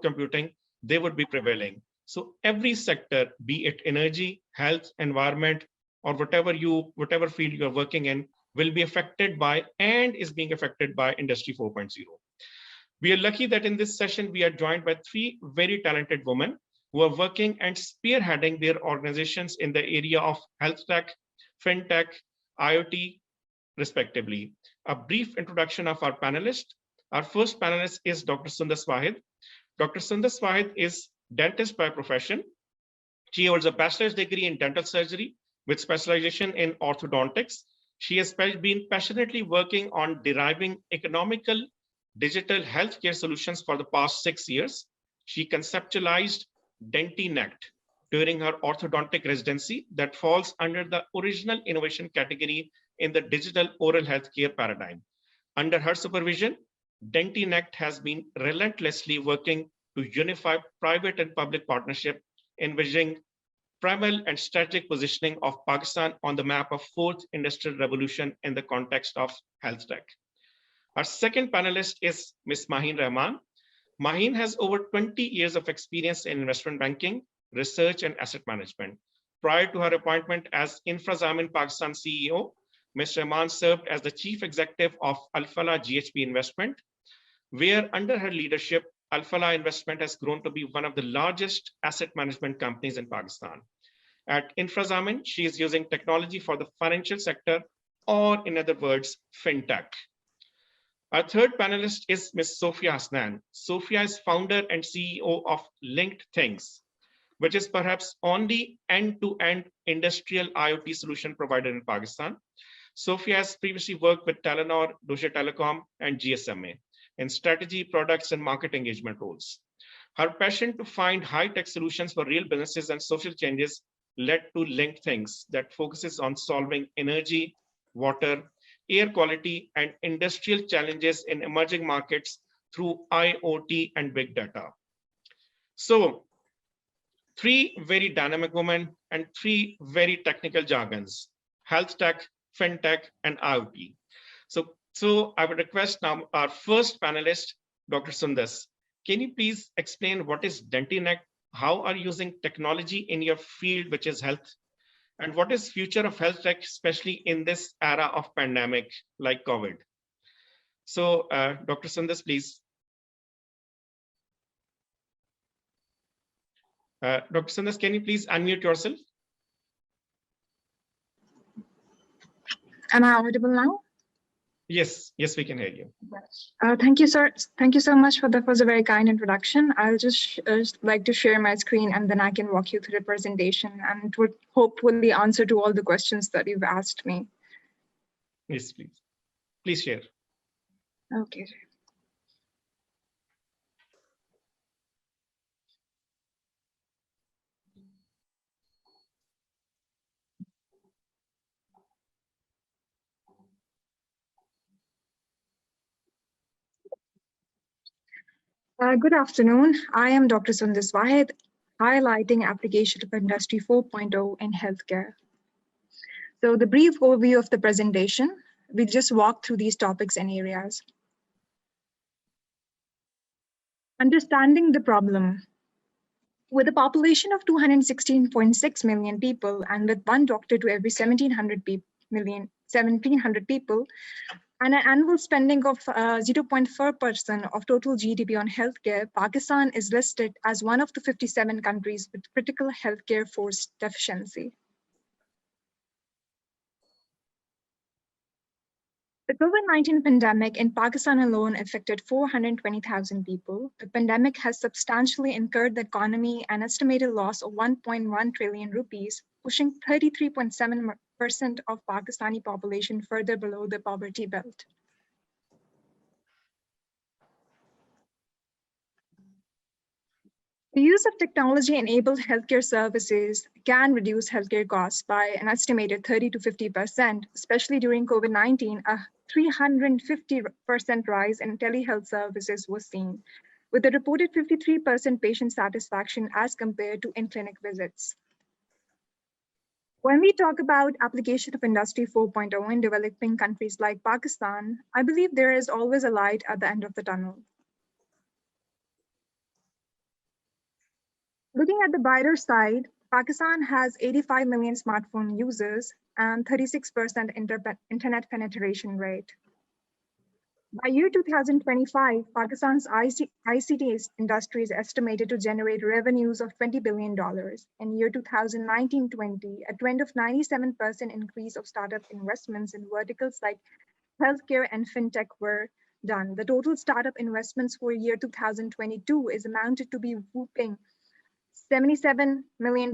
computing, they would be prevailing. So every sector, be it energy, health, environment, or whatever field you're working in, will be affected by and is being affected by Industry 4.0. We are lucky that in this session, we are joined by 3 very talented women who are working and spearheading their organizations in the area of health tech, fintech, IoT, respectively. A brief introduction of our panelists. Our first panelist is Dr. Sundas Wahid. Dr. Sundas Wahid is dentist by profession. She holds a bachelor's degree in dental surgery with specialization in orthodontics. She has been passionately working on deriving economical digital healthcare solutions for the past 6 years. She conceptualized DentiNect during her orthodontic residency that falls under the original innovation category in the digital oral healthcare paradigm. Under her supervision, DentiNect has been relentlessly working to unify private and public partnership, envisioning primal and strategic positioning of Pakistan on the map of 4th industrial revolution in the context of health tech. Our second panelist is Ms. Maheen Rahman. Maheen has over 20 years of experience in investment banking, research, and asset management. Prior to her appointment as InfraZamin Pakistan CEO, Ms. Rahman served as the chief executive of Al-Falah GHP Investment, where under her leadership, Al-Falah Investment has grown to be one of the largest asset management companies in Pakistan. At InfraZamin, she is using technology for the financial sector, or in other words, fintech. Our third panelist is Ms. Sophia Hasnan. Sophia is founder and CEO of Linked Things, which is perhaps only end-to-end industrial IoT solution provider in Pakistan. Sophia has previously worked with Telenor, Deutsche Telekom, and GSMA in strategy, products, and market engagement roles. Her passion to find high-tech solutions for real businesses and social changes led to Linked Things that focuses on solving energy, water, air quality, and industrial challenges in emerging markets through IoT and big data. So, 3 very dynamic women and 3 very technical jargons: health tech, fintech, and IoT. So I would request now our first panelist, Dr. Sundas. Can you please explain what is DentiNect? How are you using technology in your field, which is health? And what is future of health tech, especially in this era of pandemic like COVID? So Dr. Sundas, please. Dr. Sundas, can you please unmute yourself? Am I audible now? Yes, we can hear you. Thank you, sir. Thank you so much for the very kind introduction. I'll just like to share my screen, and then I can walk you through the presentation and would hopefully answer to all the questions that you've asked me. Yes, please. Please share. Okay. Good afternoon. I am Dr. Sundas Wahid, highlighting application of Industry 4.0 in healthcare. So the brief overview of the presentation, we'll just walk through these topics and areas. Understanding the problem. With a population of 216.6 million people and with 1 doctor to every 1,700 people, and an annual spending of 0.4% of total GDP on healthcare, Pakistan is listed as one of the 57 countries with critical healthcare force deficiency. The COVID-19 pandemic in Pakistan alone affected 420,000 people. The pandemic has substantially incurred the economy an estimated loss of 1.1 trillion rupees, pushing 33.7% of Pakistani population further below the poverty belt. The use of technology-enabled healthcare services can reduce healthcare costs by an estimated 30 to 50%, especially during COVID-19. A 350% rise in telehealth services was seen, with a reported 53% patient satisfaction as compared to in-clinic visits. When we talk about application of Industry 4.0 in developing countries like Pakistan, I believe there is always a light at the end of the tunnel. Looking at the brighter side, Pakistan has 85 million smartphone users and 36% internet penetration rate. By year 2025, Pakistan's ICT industry is estimated to generate revenues of $20 billion. In year 2019-20, a trend of 97% increase of startup investments in verticals like healthcare and fintech were done. The total startup investments for year 2022 is amounted to be whooping $77 million,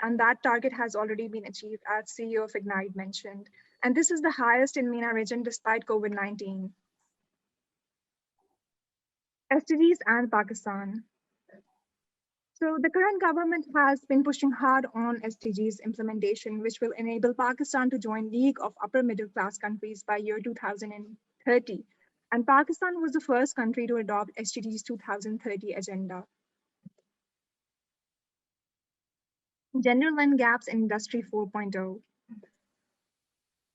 and that target has already been achieved, as CEO of Ignite mentioned. And this is the highest in MENA region despite COVID-19. SDGs and Pakistan. So the current government has been pushing hard on SDGs implementation, which will enable Pakistan to join League of Upper Middle Class Countries by year 2030. And Pakistan was the first country to adopt SDGs 2030 agenda. Gender and gaps in Industry 4.0.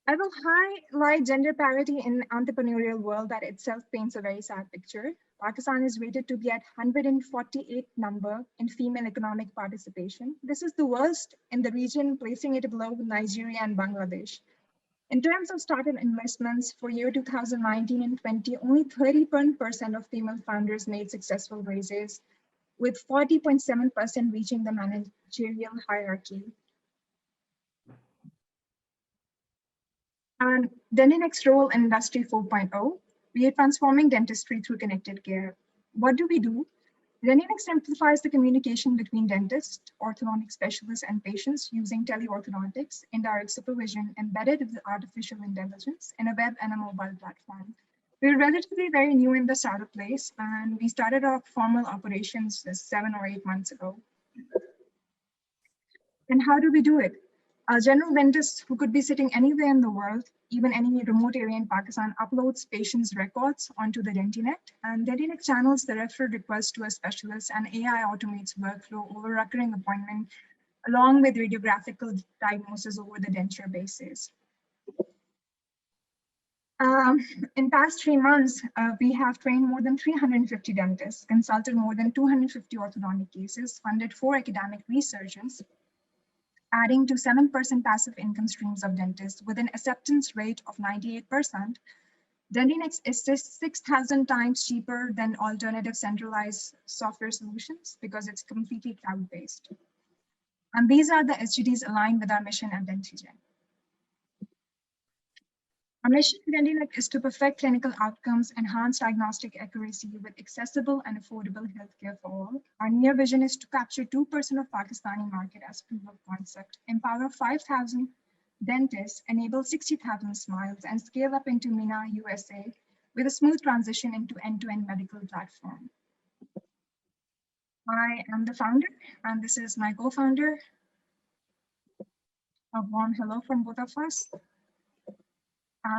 I will highlight gender parity in the entrepreneurial world that itself paints a very sad picture. Pakistan is rated to be at 148th number in female economic participation. This is the worst in the region, placing it below Nigeria and Bangladesh. In terms of startup investments for year 2019 and 20, only 31% of female founders made successful raises, with 40.7% reaching the managerial hierarchy. And Dentinex's role in Industry 4.0, we are transforming dentistry through connected care. What do we do? Dentinex simplifies the communication between dentists, orthodontic specialists, and patients using teleorthodontics, indirect supervision, embedded with artificial intelligence in a web and a mobile platform. We're relatively very new in the startup place, and we started our formal operations 7 or 8 months ago. And how do we do it? A general dentist who could be sitting anywhere in the world, even any remote area in Pakistan, uploads patients' records onto the Dentinex, and Dentinex channels the referral request to a specialist, and AI automates workflow over recurring appointment, along with radiographical diagnosis over the denture basis. In past 3 months, we have trained more than 350 dentists, consulted more than 250 orthodontic cases, funded 4 academic researchers, adding to 7% passive income streams of dentists with an acceptance rate of 98%. Dentinex is 6,000 times cheaper than alternative centralized software solutions because it's completely cloud-based. And these are the SDGs aligned with our mission at Dentigen. Our mission at Dentinex is to perfect clinical outcomes, enhance diagnostic accuracy with accessible and affordable healthcare for all. Our near vision is to capture 2% of Pakistani market as proof of concept, empower 5,000 dentists, enable 60,000 smiles, and scale up into MENA, USA with a smooth transition into end-to-end medical platform. I am the founder, and this is my co-founder. A warm hello from both of us.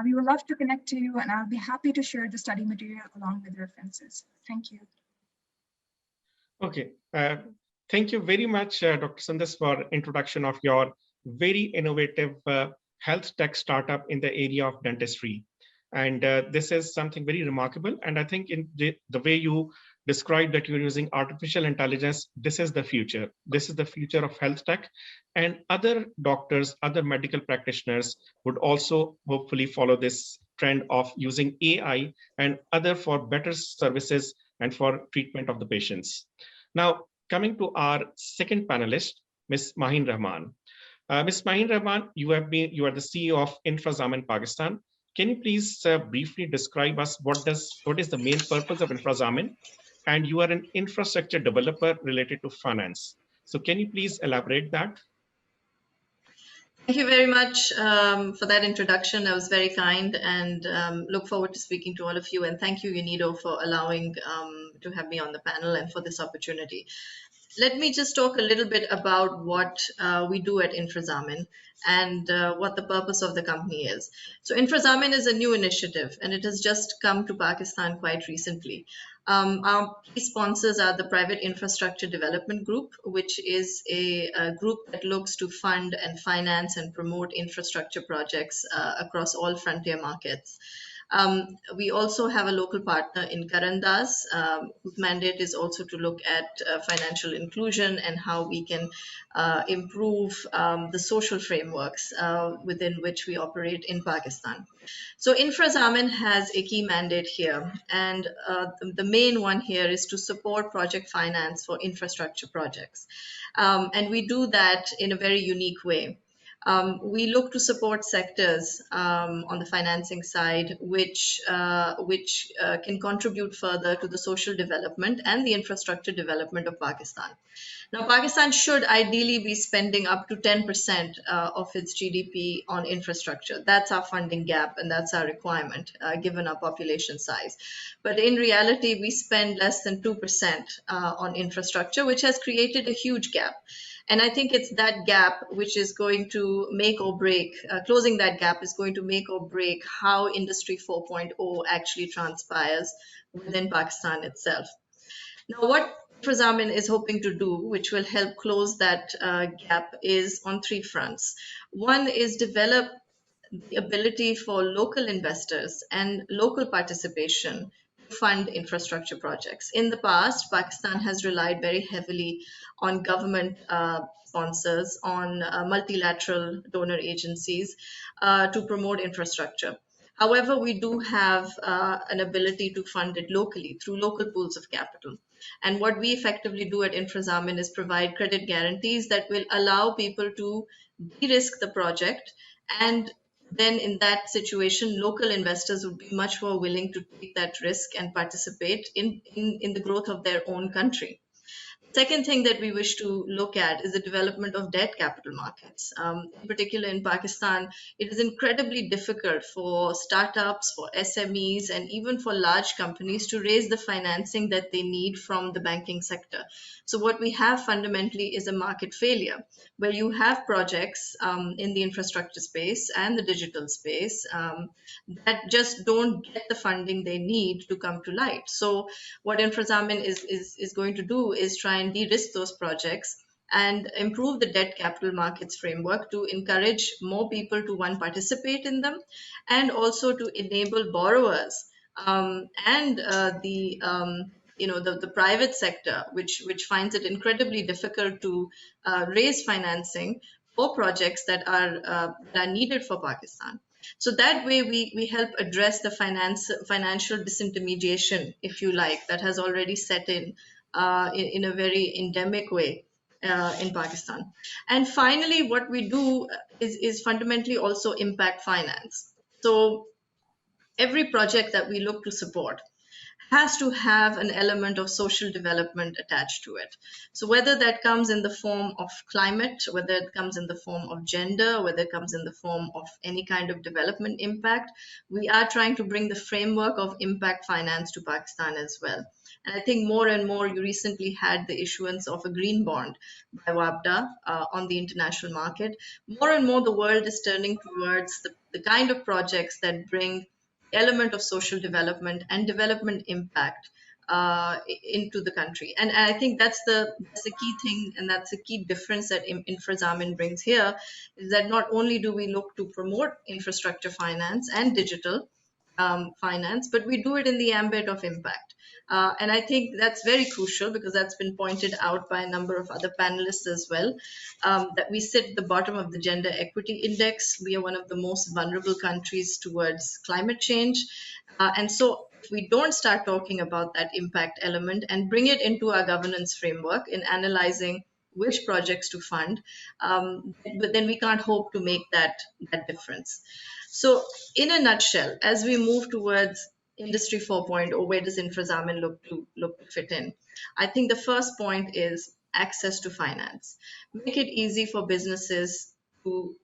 We would love to connect to you, and I'll be happy to share the study material along with references. Thank you. Okay, thank you very much, Dr. Sandesh, for introduction of your very innovative health tech startup in the area of dentistry. And this is something very remarkable. And I think in the way you described that you're using artificial intelligence, this is the future. This is the future of health tech. And other doctors, other medical practitioners would also hopefully follow this trend of using AI and other for better services and for treatment of the patients. Now, coming to our second panelist, Ms. Mahin Rahman. Ms. Mahin Rahman, you are the CEO of InfraZam in Pakistan. Can you please briefly describe us what is the main purpose of InfraZamin? And you are an infrastructure developer related to finance. So can you please elaborate that? Thank you very much for that introduction. That was very kind, and look forward to speaking to all of you. And thank you, UNIDO, for allowing to have me on the panel and for this opportunity. Let me just talk a little bit about what we do at InfraZamin and what the purpose of the company is. So InfraZamin is a new initiative, and it has just come to Pakistan quite recently. Our key sponsors are the Private Infrastructure Development Group, which is a group that looks to fund and finance and promote infrastructure projects across all frontier markets. We also have a local partner in Karandas, whose mandate is also to look at financial inclusion and how we can improve the social frameworks within which we operate in Pakistan. So InfraZamin has a key mandate here, and the main one here is to support project finance for infrastructure projects. And we do that in a very unique way. We look to support sectors on the financing side, which can contribute further to the social development and the infrastructure development of Pakistan. Now, Pakistan should ideally be spending up to 10% of its GDP on infrastructure. That's our funding gap, and that's our requirement, given our population size. But in reality, we spend less than 2% on infrastructure, which has created a huge gap. And I think it's that gap which is going to make or break, closing that gap is going to make or break how Industry 4.0 actually transpires within Pakistan itself. Now, what InfraZamin is hoping to do, which will help close that gap, is on three fronts. One is develop the ability for local investors and local participation to fund infrastructure projects. In the past, Pakistan has relied very heavily on government sponsors, on multilateral donor agencies to promote infrastructure. However, we do have an ability to fund it locally through local pools of capital. And what we effectively do at InfraZamin is provide credit guarantees that will allow people to de-risk the project, and then in that situation, local investors would be much more willing to take that risk and participate in the growth of their own country. Second thing that we wish to look at is the development of debt capital markets. In particular, in Pakistan, it is incredibly difficult for startups, for SMEs, and even for large companies to raise the financing that they need from the banking sector. So what we have fundamentally is a market failure, where you have projects in the infrastructure space and the digital space that just don't get the funding they need to come to light. So what InfraZamin is going to do is try and de-risk those projects and improve the debt capital markets framework to encourage more people to, one, participate in them, and also to enable borrowers and the private sector, which finds it incredibly difficult to raise financing for projects that are needed for Pakistan. So that way we help address the financial disintermediation, if you like, that has already set in a very endemic way in Pakistan. And finally, what we do is fundamentally also impact finance. So every project that we look to support has to have an element of social development attached to it. So whether that comes in the form of climate, whether it comes in the form of gender, whether it comes in the form of any kind of development impact, we are trying to bring the framework of impact finance to Pakistan as well. And I think more and more, you recently had the issuance of a green bond by WAPDA on the international market. More and more, the world is turning towards the kind of projects that bring element of social development and development impact into the country. And I think that's the key thing, and that's the key difference that InfraZamin brings here, is that not only do we look to promote infrastructure finance and digital finance, but we do it in the ambit of impact. And I think that's very crucial, because that's been pointed out by a number of other panelists as well, that we sit at the bottom of the gender equity index. We are one of the most vulnerable countries towards climate change. And so if we don't start talking about that impact element and bring it into our governance framework in analyzing which projects to fund, but then we can't hope to make that difference. So in a nutshell, as we move towards Industry 4.0, where does Infrazamin look to fit in? I think the first point is access to finance. Make it easy for businesses to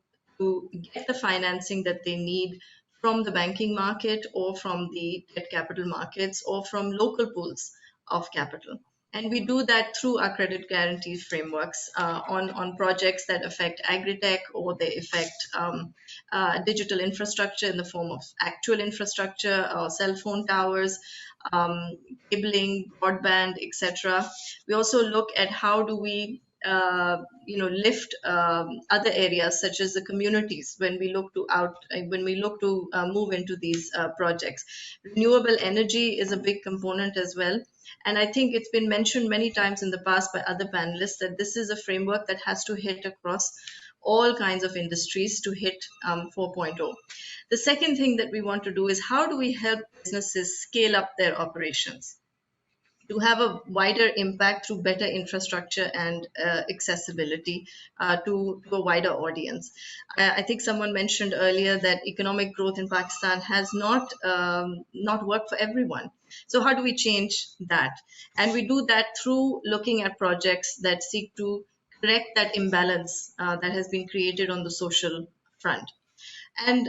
get the financing that they need from the banking market or from the debt capital markets or from local pools of capital. And we do that through our credit guarantee frameworks on projects that affect agri-tech or they affect digital infrastructure in the form of actual infrastructure or cell phone towers, cabling, broadband, etc. We also look at how do we lift other areas such as the communities when we look to move into these projects. Renewable energy is a big component as well. And I think it's been mentioned many times in the past by other panelists that this is a framework that has to hit across all kinds of industries to hit 4.0. The second thing that we want to do is how do we help businesses scale up their operations to have a wider impact through better infrastructure and accessibility to a wider audience. I think someone mentioned earlier that economic growth in Pakistan has not worked for everyone. So how do we change that? And we do that through looking at projects that seek to correct that imbalance that has been created on the social front. And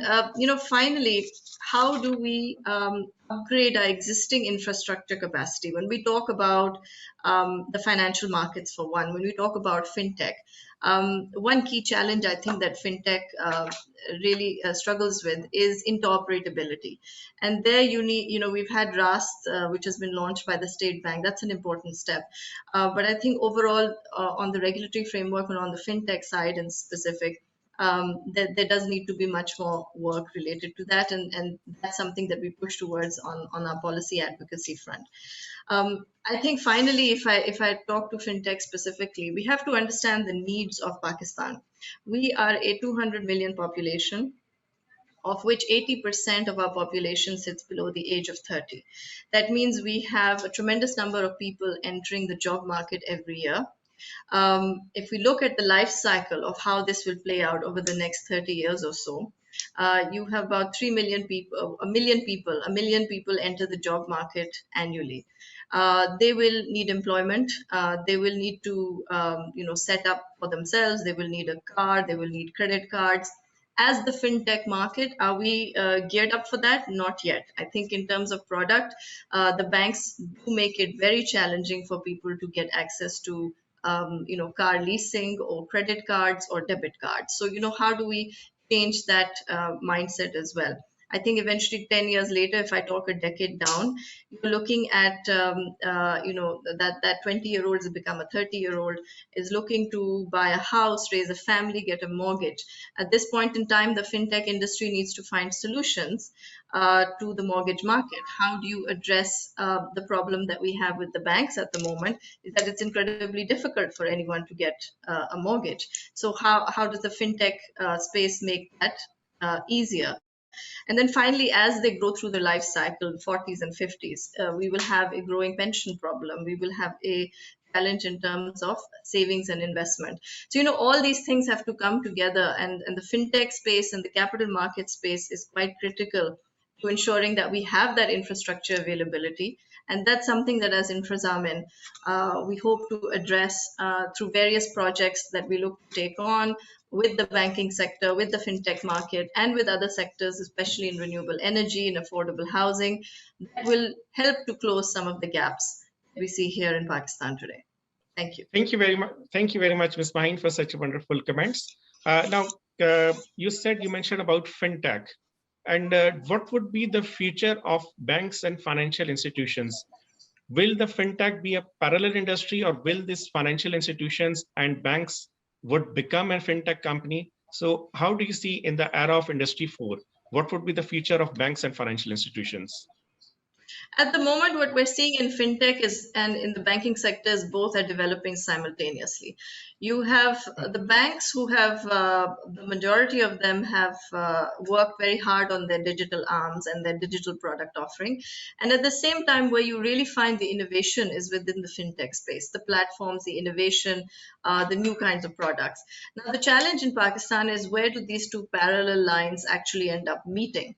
finally, how do we upgrade our existing infrastructure capacity? When we talk about the financial markets, for one, when we talk about fintech, one key challenge I think that fintech really struggles with is interoperability. And there you need, we've had RAST, which has been launched by the State Bank. That's an important step. But I think overall, on the regulatory framework and on the fintech side in specific, there does need to be much more work related to that, and that's something that we push towards on our policy advocacy front. I think finally, if I talk to fintech specifically, we have to understand the needs of Pakistan. We are a 200 million population, of which 80% of our population sits below the age of 30. That means we have a tremendous number of people entering the job market every year. If we look at the life cycle of how this will play out over the next 30 years or so, you have about 3 million people, a million people enter the job market annually. They will need employment. They will need to, set up for themselves. They will need a car. They will need credit cards. As the fintech market, are we geared up for that? Not yet. I think in terms of product, the banks do make it very challenging for people to get access to car leasing or credit cards or debit cards. So, how do we change that mindset as well? I think eventually 10 years later, if I talk a decade down, you're looking at, that 20-year-old has become a 30-year-old, is looking to buy a house, raise a family, get a mortgage. At this point in time, the fintech industry needs to find solutions to the mortgage market. How do you address the problem that we have with the banks at the moment is that it's incredibly difficult for anyone to get a mortgage. So how does the fintech space make that easier? And then finally, as they grow through their life cycle, 40s and 50s, we will have a growing pension problem. We will have a challenge in terms of savings and investment. So, all these things have to come together, and the fintech space and the capital market space is quite critical to ensuring that we have that infrastructure availability. And that's something that as Infrazamin, we hope to address through various projects that we look to take on with the banking sector, with the fintech market, and with other sectors, especially in renewable energy and affordable housing, that will help to close some of the gaps we see here in Pakistan today. Thank you. Thank you very much. Thank you very much, Ms. Mahin, for such wonderful comments. Now, you mentioned about fintech. And what would be the future of banks and financial institutions? Will the fintech be a parallel industry, or will these financial institutions and banks would become a fintech company? So how do you see in the era of Industry 4, what would be the future of banks and financial institutions? At the moment, what we're seeing in fintech is, and in the banking sector, is both are developing simultaneously. You have the banks who have, the majority of them have worked very hard on their digital arms and their digital product offering. And at the same time, where you really find the innovation is within the fintech space, the platforms, the innovation, the new kinds of products. Now, the challenge in Pakistan is, where do these two parallel lines actually end up meeting?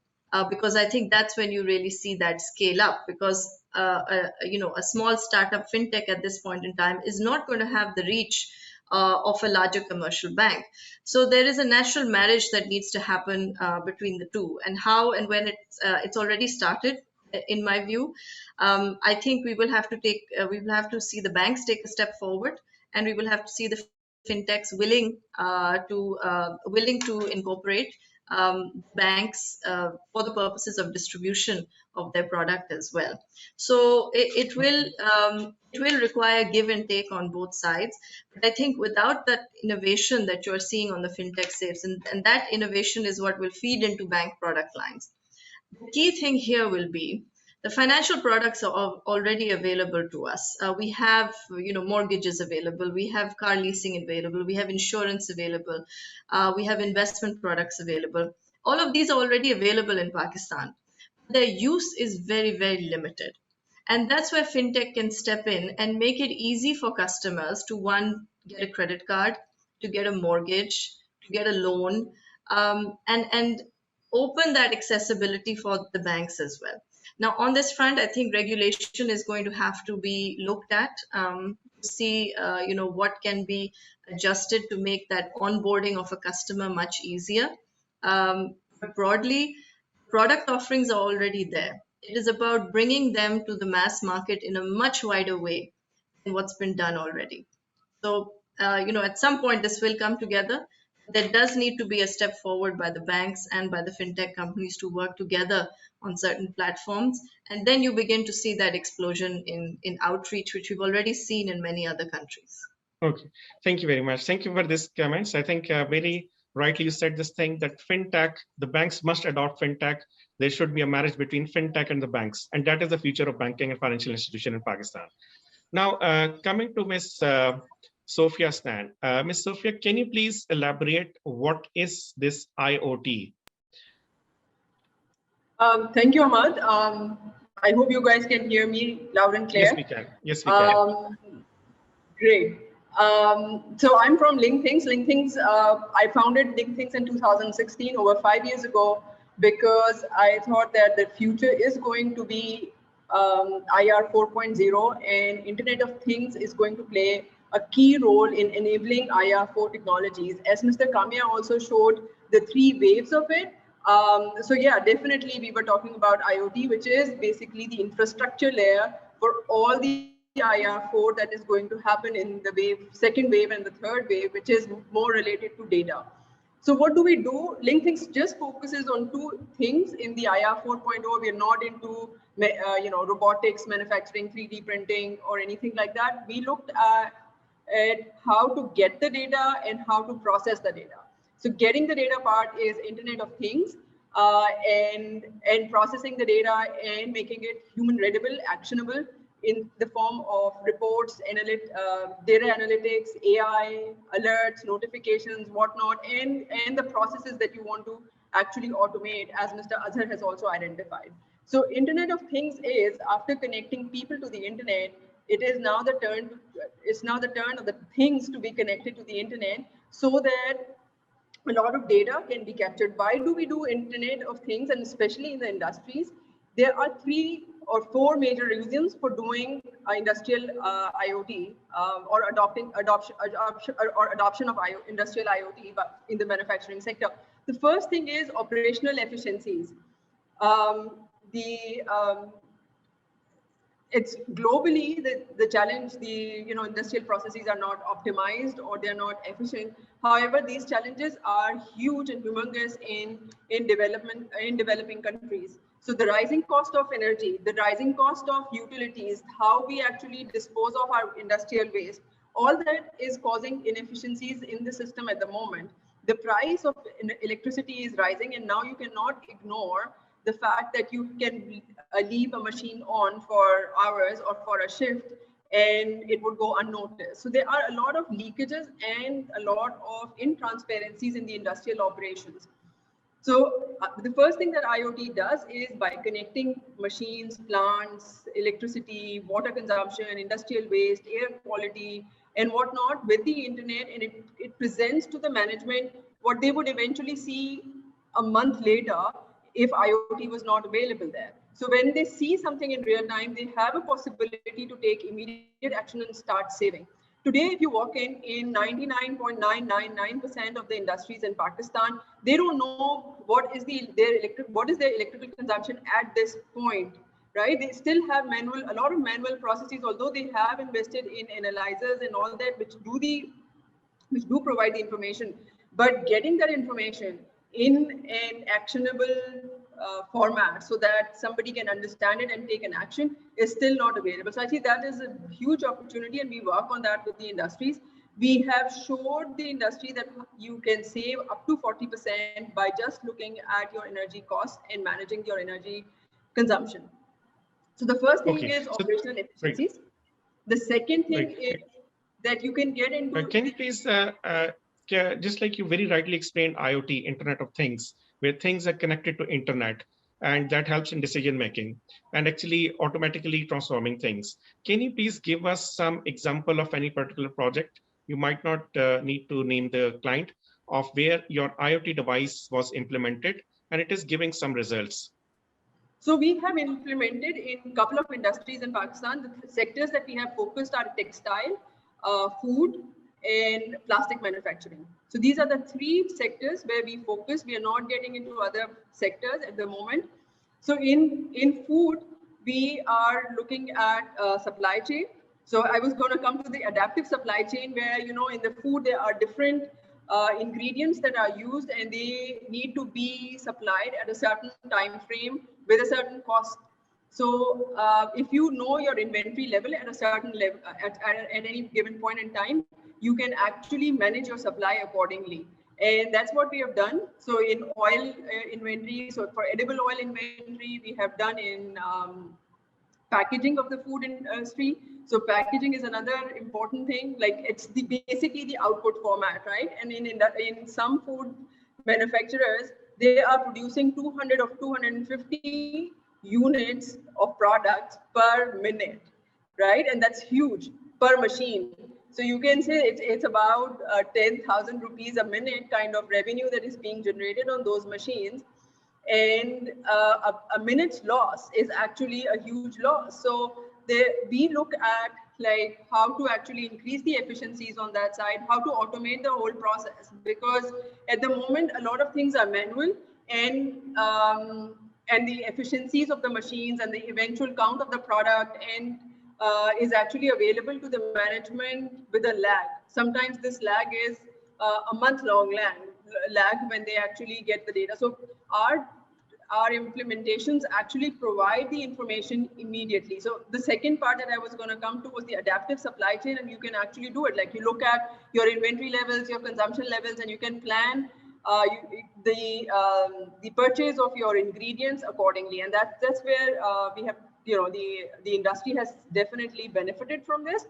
Because I think that's when you really see that scale up, because a small startup fintech at this point in time is not going to have the reach of a larger commercial bank. So there is a natural marriage that needs to happen between the two, and how and when it's already started, in my view. I think we will have to see the banks take a step forward, and we will have to see the fintechs willing to incorporate banks for the purposes of distribution of their product as well. So it will require give and take on both sides. But I think without that innovation that you're seeing on the fintech space, and that innovation is what will feed into bank product lines. The key thing here will be the financial products are already available to us. We have, mortgages available. We have car leasing available. We have insurance available. We have investment products available. All of these are already available in Pakistan. Their use is very, very limited. And that's where fintech can step in and make it easy for customers to, one, get a credit card, to get a mortgage, to get a loan, and open that accessibility for the banks as well. Now, on this front, I think regulation is going to have to be looked at to see, what can be adjusted to make that onboarding of a customer much easier. But broadly, product offerings are already there. It is about bringing them to the mass market in a much wider way than what's been done already. So, at some point this will come together. There does need to be a step forward by the banks and by the fintech companies to work together on certain platforms. And then you begin to see that explosion in outreach, which we've already seen in many other countries. Okay, thank you very much. Thank you for this comments. I think very rightly you said this thing that fintech, the banks must adopt fintech. There should be a marriage between fintech and the banks. And that is the future of banking and financial institution in Pakistan. Now, coming to Ms. Sophia Stan. Ms. Sophia, can you please elaborate what is this IoT? Thank you, Ahmad. I hope you guys can hear me loud and clear. Yes, we can. Yes, we can. Great. So I'm from LinkThings. LinkThings, I founded LinkThings in 2016, over 5 years ago, because I thought that the future is going to be IR 4.0, and Internet of Things is going to play a key role in enabling IR 4 technologies. As Mr. Kamya also showed the 3 waves of it. So yeah, definitely we were talking about IoT, which is basically the infrastructure layer for all the IR 4 that is going to happen in the second wave and the third wave, which is more related to data. So what do we do? LinkThings just focuses on 2 things in the IR 4.0. We are not into robotics, manufacturing, 3D printing, or anything like that. We looked at how to get the data and how to process the data. So getting the data part is Internet of Things, and processing the data and making it human readable, actionable in the form of reports, data analytics, AI, alerts, notifications, whatnot, and the processes that you want to actually automate, as Mr. Azhar has also identified. So Internet of Things is, after connecting people to the internet, it is now the turn of the things to be connected to the internet, so that a lot of data can be captured. Why do we do Internet of Things, and especially in the industries? There are 3 or 4 major reasons for doing industrial IoT or adoption of industrial IoT, but in the manufacturing sector. The first thing is operational efficiencies. It's globally the challenge. Industrial processes are not optimized or they're not efficient. However, these challenges are huge and humongous in developing countries. So the rising cost of energy, the rising cost of utilities, how we actually dispose of our industrial waste, all that is causing inefficiencies in the system at the moment. The price of electricity is rising, and now you cannot ignore the fact that you can leave a machine on for hours or for a shift and it would go unnoticed. So there are a lot of leakages and a lot of intransparencies in the industrial operations. So the first thing that IoT does is by connecting machines, plants, electricity, water consumption, industrial waste, air quality, and whatnot with the internet, and it presents to the management what they would eventually see a month later if IoT was not available there. So when they see something in real time, they have a possibility to take immediate action and start saving. Today, if you walk in 99.999% of the industries in Pakistan, they don't know what is their electrical consumption at this point, right? They still have a lot of manual processes, although they have invested in analyzers and all that, which do provide the information. But getting that information in an actionable format so that somebody can understand it and take an action is still not available. So I think that is a huge opportunity, and we work on that with the industries. We have showed the industry that you can save up to 40% by just looking at your energy costs and managing your energy consumption. So the first thing is operational efficiencies. The second thing is that you can get into. Can you please, just like you very rightly explained, IoT, Internet of Things, where things are connected to internet, and that helps in decision making and actually automatically transforming things. Can you please give us some example of any particular project? You might not need to name the client, of where your IoT device was implemented and it is giving some results. So we have implemented in a couple of industries in Pakistan. The sectors that we have focused are textile, food, and plastic manufacturing. So these are the three sectors where we focus. We are not getting into other sectors at the moment. So in food, we are looking at supply chain. So I was going to come to the adaptive supply chain, where, in the food, there are different ingredients that are used, and they need to be supplied at a certain time frame with a certain cost. So if you know your inventory level at a certain level at any given point in time, you can actually manage your supply accordingly. And that's what we have done. So in oil inventory, so for edible oil inventory, we have done in packaging of the food industry. So packaging is another important thing. Like, it's basically the output format, right? And in some food manufacturers, they are producing 200 or 250 units of products per minute, right? And that's huge per machine. So you can say it's about 10,000 rupees a minute kind of revenue that is being generated on those machines. And a minute's loss is actually a huge loss. So we look at like how to actually increase the efficiencies on that side, how to automate the whole process, because at the moment a lot of things are manual, and the efficiencies of the machines and the eventual count of the product and is actually available to the management with a lag. Sometimes this lag is a month-long lag when they actually get the data. So our implementations actually provide the information immediately. So the second part that I was going to come to was the adaptive supply chain, and you can actually do it. Like, you look at your inventory levels, your consumption levels, and you can plan the purchase of your ingredients accordingly. And that's where we have, the industry has definitely benefited from this.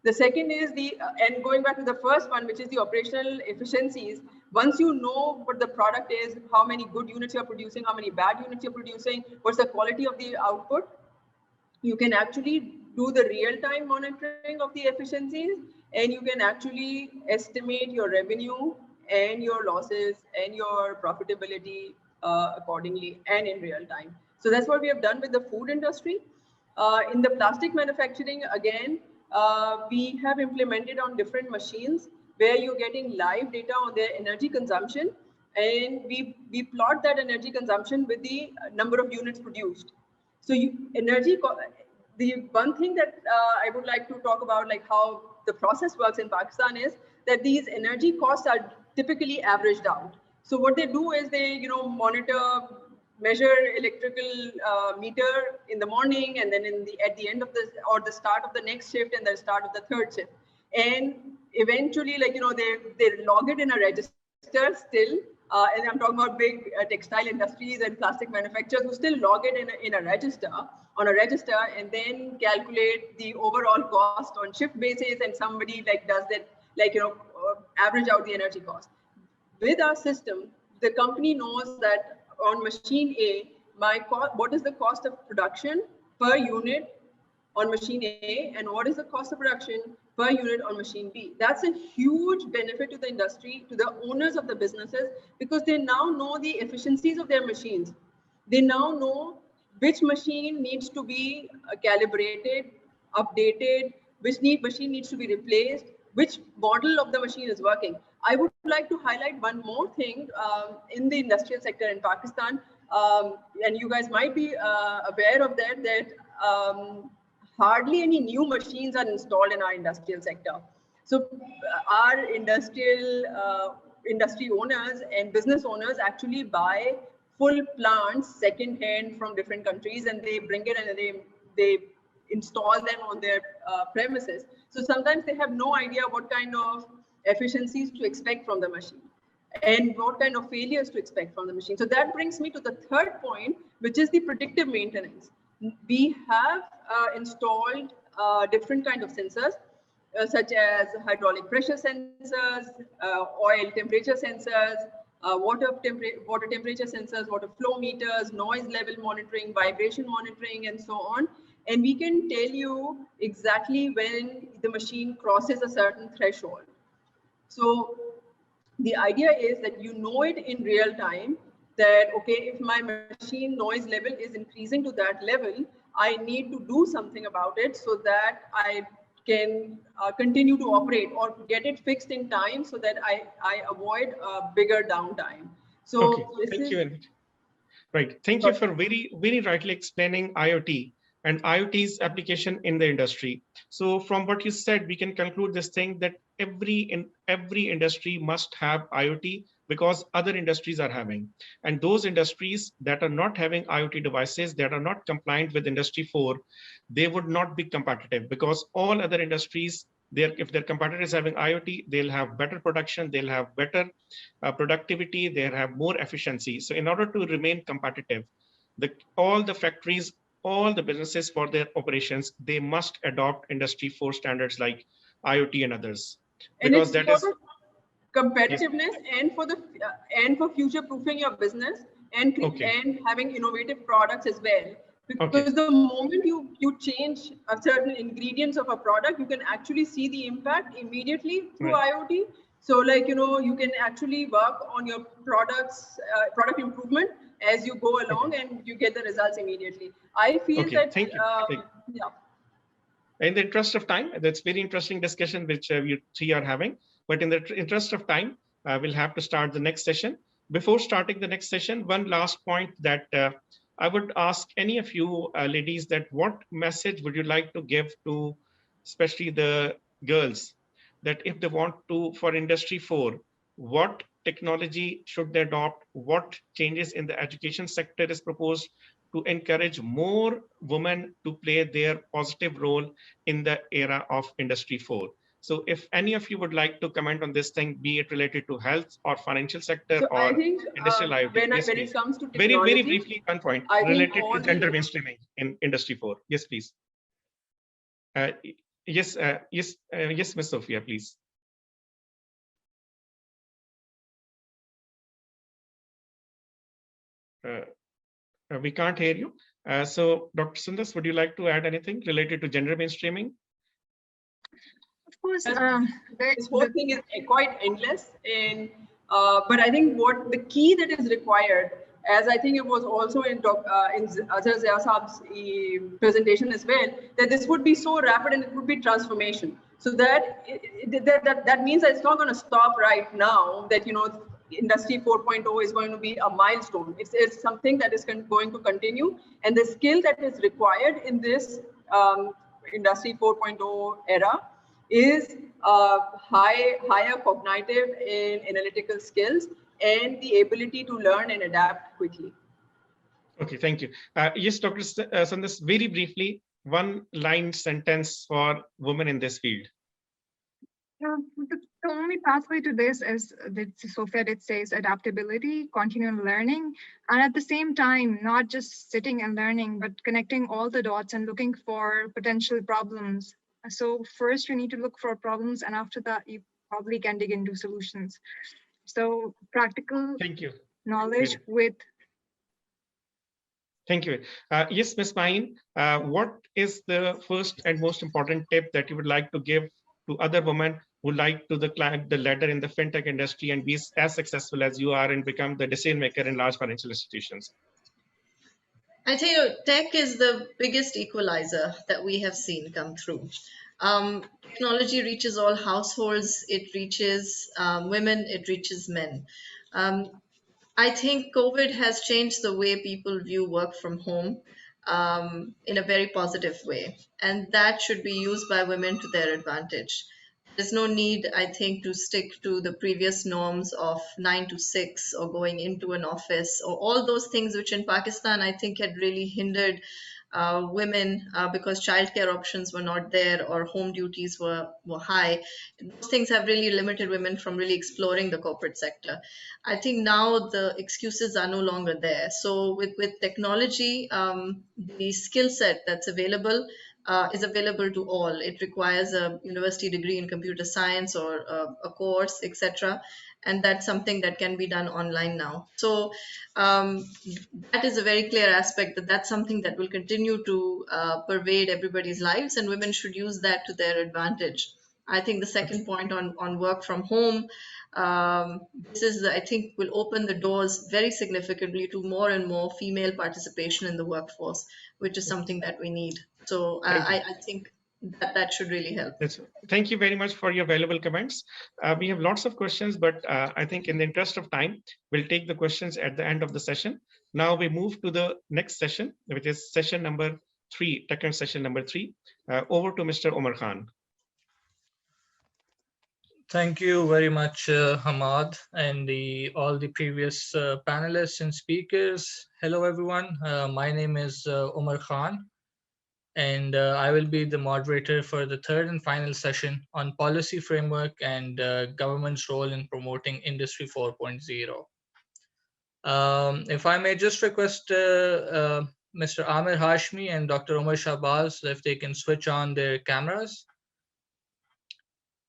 The second is and going back to the first one, which is the operational efficiencies. Once you know what the product is, how many good units you're producing, how many bad units you're producing, what's the quality of the output, you can actually do the real-time monitoring of the efficiencies, and you can actually estimate your revenue and your losses and your profitability accordingly and in real time. So that's what we have done with the food industry. In the plastic manufacturing, again, we have implemented on different machines where you're getting live data on their energy consumption, and we plot that energy consumption with the number of units produced. So the one thing that I would like to talk about, like how the process works in Pakistan, is that these energy costs are typically averaged out. So what they do is they, measure electrical meter in the morning, and then at the end of the start of the next shift and the start of the third shift. And eventually, they log it in a register still and I'm talking about big textile industries and plastic manufacturers who still log it in a register, and then calculate the overall cost on shift basis, and somebody like does that, like, average out the energy cost. With our system, the company knows that on machine A, what is the cost of production per unit on machine A, and what is the cost of production per unit on machine B. That's a huge benefit to the industry, to the owners of the businesses, because they now know the efficiencies of their machines. They now know which machine needs to be calibrated, updated, which machine needs to be replaced, which model of the machine is working. I would like to highlight one more thing in the industrial sector in Pakistan, and you guys might be aware of that, hardly any new machines are installed in our industrial sector. So our industry owners and business owners actually buy full plants second-hand from different countries, and they bring it and they install them on their premises. So sometimes they have no idea what kind of efficiencies to expect from the machine and what kind of failures to expect from the machine. So that brings me to the third point, which is the predictive maintenance. We have installed different kind of sensors, such as hydraulic pressure sensors, oil temperature sensors, water temperature sensors, water flow meters, noise level monitoring, vibration monitoring, and so on. And we can tell you exactly when the machine crosses a certain threshold. So the idea is that you know it in real time, that, okay, if my machine noise level is increasing to that level, I need to do something about it so that I can continue to operate or get it fixed in time so that I avoid a bigger downtime. So okay, thank you very much. Right, thank you for very, very rightly explaining IoT and IoT's application in the industry. So from what you said, we can conclude this thing that every industry must have IoT because other industries are having. And those industries that are not having IoT devices, that are not compliant with Industry 4, they would not be competitive, because all other industries, if their competitor is having IoT, they'll have better production, they'll have better productivity, they'll have more efficiency. So in order to remain competitive, all the factories, all the businesses for their operations, they must adopt Industry 4 standards like IoT and others. Because that is competitiveness, yes, and for future proofing your business, and having innovative products as well. Because the moment you change a certain ingredients of a product, you can actually see the impact immediately through IoT. So, like, you can actually work on your product improvement as you go along, and you get the results immediately. I feel that yeah. In the interest of time, that's very interesting discussion which you three are having. But in the interest of time, we'll have to start the next session. Before starting the next session, one last point that I would ask any of you ladies, that what message would you like to give to especially the girls, that if they want to, for Industry 4, what technology should they adopt? What changes in the education sector is proposed to encourage more women to play their positive role in the era of Industry 4? So if any of you would like to comment on this thing, be it related to health or financial sector, or I think, industrial IoT, when it comes to technology, very briefly, one point related to gender mainstreaming in Industry 4. Yes, please. Yes, Ms. Sophia, please. We can't hear you. So, Dr. Sundas, would you like to add anything related to gender mainstreaming? Of course, this whole thing is quite endless, and but I think what the key that is required, as I think it was also in Azhar Zia Saab's presentation as well, that this would be so rapid and it would be transformation. So that that means that it's not going to stop right now. That Industry 4.0 is going to be a milestone. It's something that is going to continue, and the skill that is required in this Industry 4.0 era is higher cognitive and analytical skills, and the ability to learn and adapt quickly. Okay, thank you. Yes, Dr. Sundas, very briefly, one line sentence for women in this field. The only pathway to this is that Sophia did says adaptability, continual learning, and at the same time, not just sitting and learning, but connecting all the dots and looking for potential problems. So first you need to look for problems, and after that you probably can dig into solutions. So practical Thank you. knowledge with. Thank you. Yes, Ms. Main, what is the first and most important tip that you would like to give to other women who would like to climb the ladder in the fintech industry and be as successful as you are and become the decision maker in large financial institutions? I tell you, tech is the biggest equalizer that we have seen come through. Technology reaches all households, it reaches women, it reaches men. I think COVID has changed the way people view work from home in a very positive way, and that should be used by women to their advantage. There's no need, I think, to stick to the previous norms of 9 to 6 or going into an office or all those things which in Pakistan I think had really hindered women because childcare options were not there or home duties were high. Those things have really limited women from really exploring the corporate sector. I think now the excuses are no longer there. So with technology, the skill set that's available is available to all. It requires a university degree in computer science or a course, etc. And that's something that can be done online now. So that is a very clear aspect that that's something that will continue to pervade everybody's lives, and women should use that to their advantage. I think the second point on work from home, this is, I think, will open the doors very significantly to more and more female participation in the workforce, which is something that we need. So I think that should really help. Thank you very much for your valuable comments. We have lots of questions, but I think in the interest of time, we'll take the questions at the end of the session. Now we move to the next session, which is session number 3, technical session number 3. Over to Mr. Omar Khan. Thank you very much, Hamad, and all the previous panelists and speakers. Hello, everyone. My name is Omar Khan, and I will be the moderator for the third and final session on policy framework and government's role in promoting Industry 4.0. If I may just request Mr. Amir Hashmi and Dr. Omar Shahbaz, if they can switch on their cameras.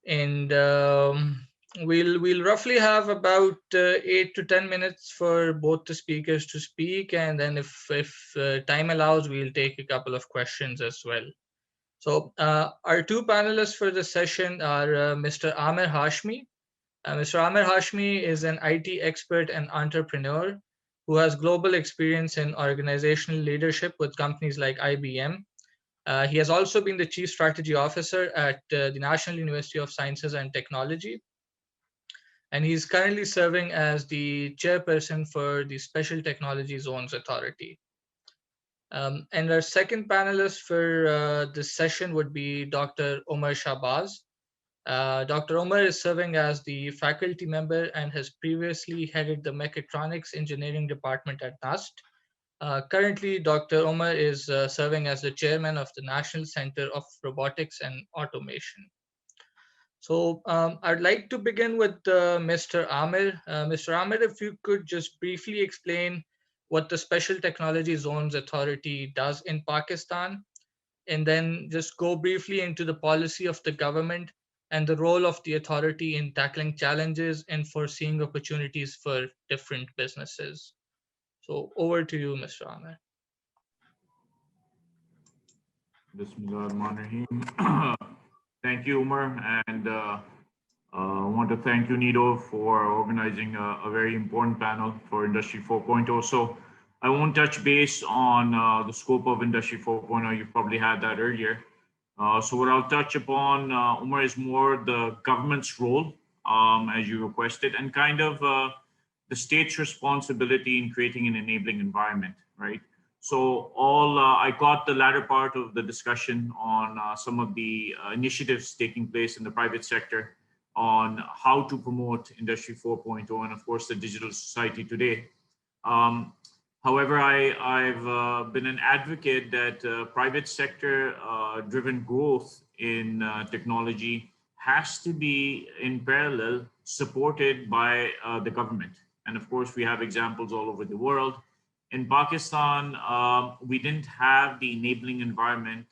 And we'll roughly have about 8 to 10 minutes for both the speakers to speak, and then if time allows, we'll take a couple of questions as well. So our two panelists for the session are Mr. Amir Hashmi. Mr. Amir Hashmi is an IT expert and entrepreneur who has global experience in organizational leadership with companies like IBM. He has also been the Chief Strategy Officer at the National University of Sciences and Technology. And he's currently serving as the chairperson for the Special Technology Zones Authority. And our second panelist for this session would be Dr. Omar Shahbaz. Dr. Omar is serving as the faculty member and has previously headed the Mechatronics Engineering Department at NUST. Currently, Dr. Omar is serving as the chairman of the National Center of Robotics and Automation. So I'd like to begin with Mr. Amir. Mr. Amir, if you could just briefly explain what the Special Technology Zones Authority does in Pakistan, and then just go briefly into the policy of the government and the role of the authority in tackling challenges and foreseeing opportunities for different businesses. So over to you, Mr. Amir. Bismillahirrahmanirrahim. Thank you, Umar, and I want to thank UNIDO for organizing a very important panel for Industry 4.0. So I won't touch base on the scope of Industry 4.0. You probably had that earlier. So what I'll touch upon, Umar, is more the government's role, as you requested, and kind of the state's responsibility in creating an enabling environment, right? So I got the latter part of the discussion on some of the initiatives taking place in the private sector on how to promote Industry 4.0 and of course the digital society today. However, I've been an advocate that private sector driven growth in technology has to be in parallel supported by the government. And of course, we have examples all over the world. In Pakistan, we didn't have the enabling environment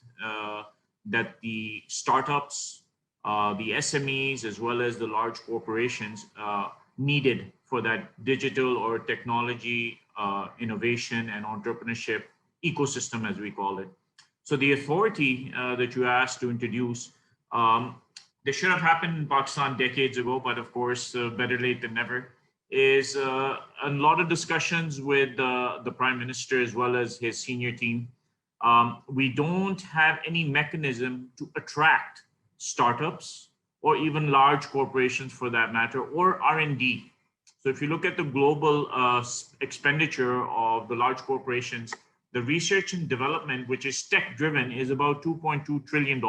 that the startups, the SMEs, as well as the large corporations needed for that digital or technology innovation and entrepreneurship ecosystem, as we call it. So the authority that you asked to introduce, this should have happened in Pakistan decades ago, but of course, better late than never, is a lot of discussions with the Prime Minister as well as his senior team. We don't have any mechanism to attract startups or even large corporations for that matter, or R&D. So if you look at the global expenditure of the large corporations, the research and development, which is tech driven, is about $2.2 trillion.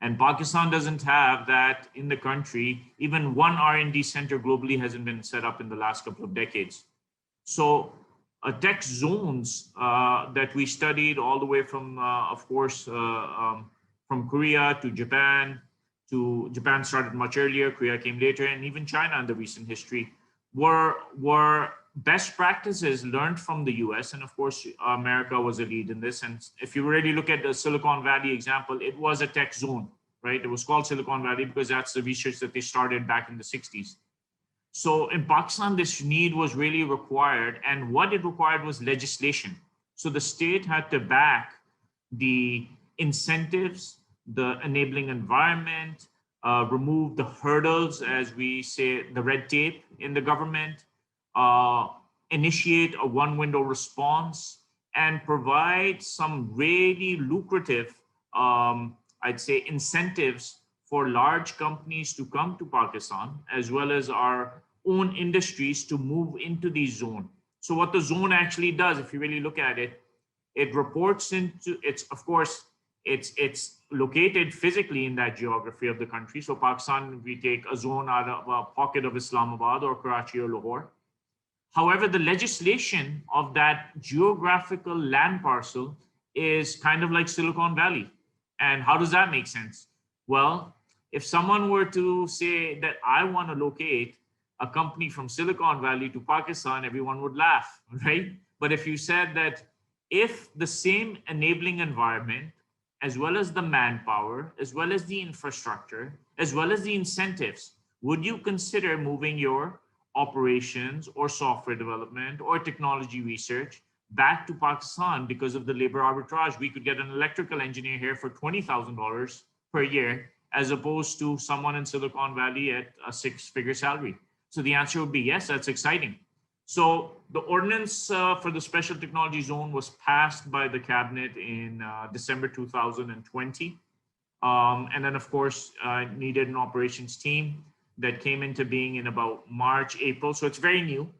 And Pakistan doesn't have that in the country. Even one R&D center globally hasn't been set up in the last couple of decades. So tech zones that we studied all the way from, of course, from Korea to Japan started much earlier, Korea came later, and even China in the recent history were best practices learned from the US. And of course, America was a lead in this. And if you really look at the Silicon Valley example, it was a tech zone, right? It was called Silicon Valley because that's the research that they started back in the 60s. So in Pakistan, this need was really required. And what it required was legislation. So the state had to back the incentives, the enabling environment, remove the hurdles, as we say, the red tape in the government, initiate a one-window response, and provide some really lucrative, I'd say, incentives for large companies to come to Pakistan, as well as our own industries to move into the zone. So what the zone actually does, if you really look at it, it reports into, of course, it's located physically in that geography of the country. So Pakistan, we take a zone out of a pocket of Islamabad or Karachi or Lahore. However, the legislation of that geographical land parcel is kind of like Silicon Valley. And how does that make sense? Well, if someone were to say that I want to locate a company from Silicon Valley to Pakistan, everyone would laugh, right? But if you said that if the same enabling environment, as well as the manpower, as well as the infrastructure, as well as the incentives, would you consider moving your operations or software development or technology research back to Pakistan because of the labor arbitrage? We could get an electrical engineer here for $20,000 per year, as opposed to someone in Silicon Valley at a six-figure salary. So the answer would be yes, that's exciting. So the ordinance for the special technology zone was passed by the cabinet in December 2020. And then of course, needed an operations team that came into being in about March, April. So it's very new.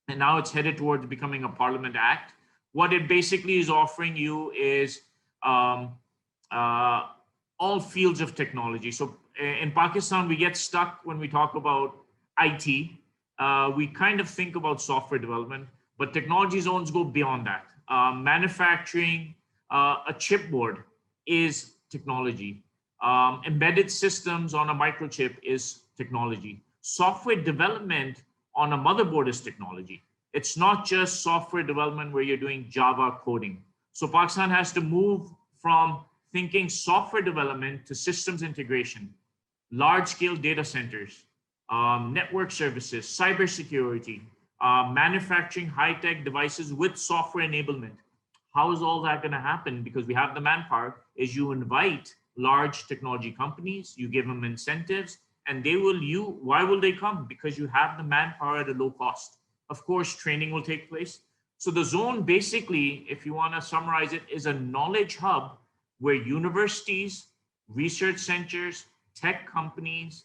And now it's headed towards becoming a Parliament Act. What it basically is offering you is all fields of technology. So in Pakistan, we get stuck when we talk about IT. We kind of think about software development, but technology zones go beyond that. Manufacturing a chipboard is technology. Embedded systems on a microchip is technology. Software development on a motherboard is technology. It's not just software development where you're doing Java coding. So Pakistan has to move from thinking software development to systems integration, large-scale data centers, network services, cybersecurity, manufacturing high-tech devices with software enablement. How is all that going to happen? Because we have the manpower. Is you invite large technology companies, you give them incentives, and they will why will they come? Because you have the manpower at a low cost. Of course, training will take place. So the zone basically, if you want to summarize it, is a knowledge hub where universities, research centers, tech companies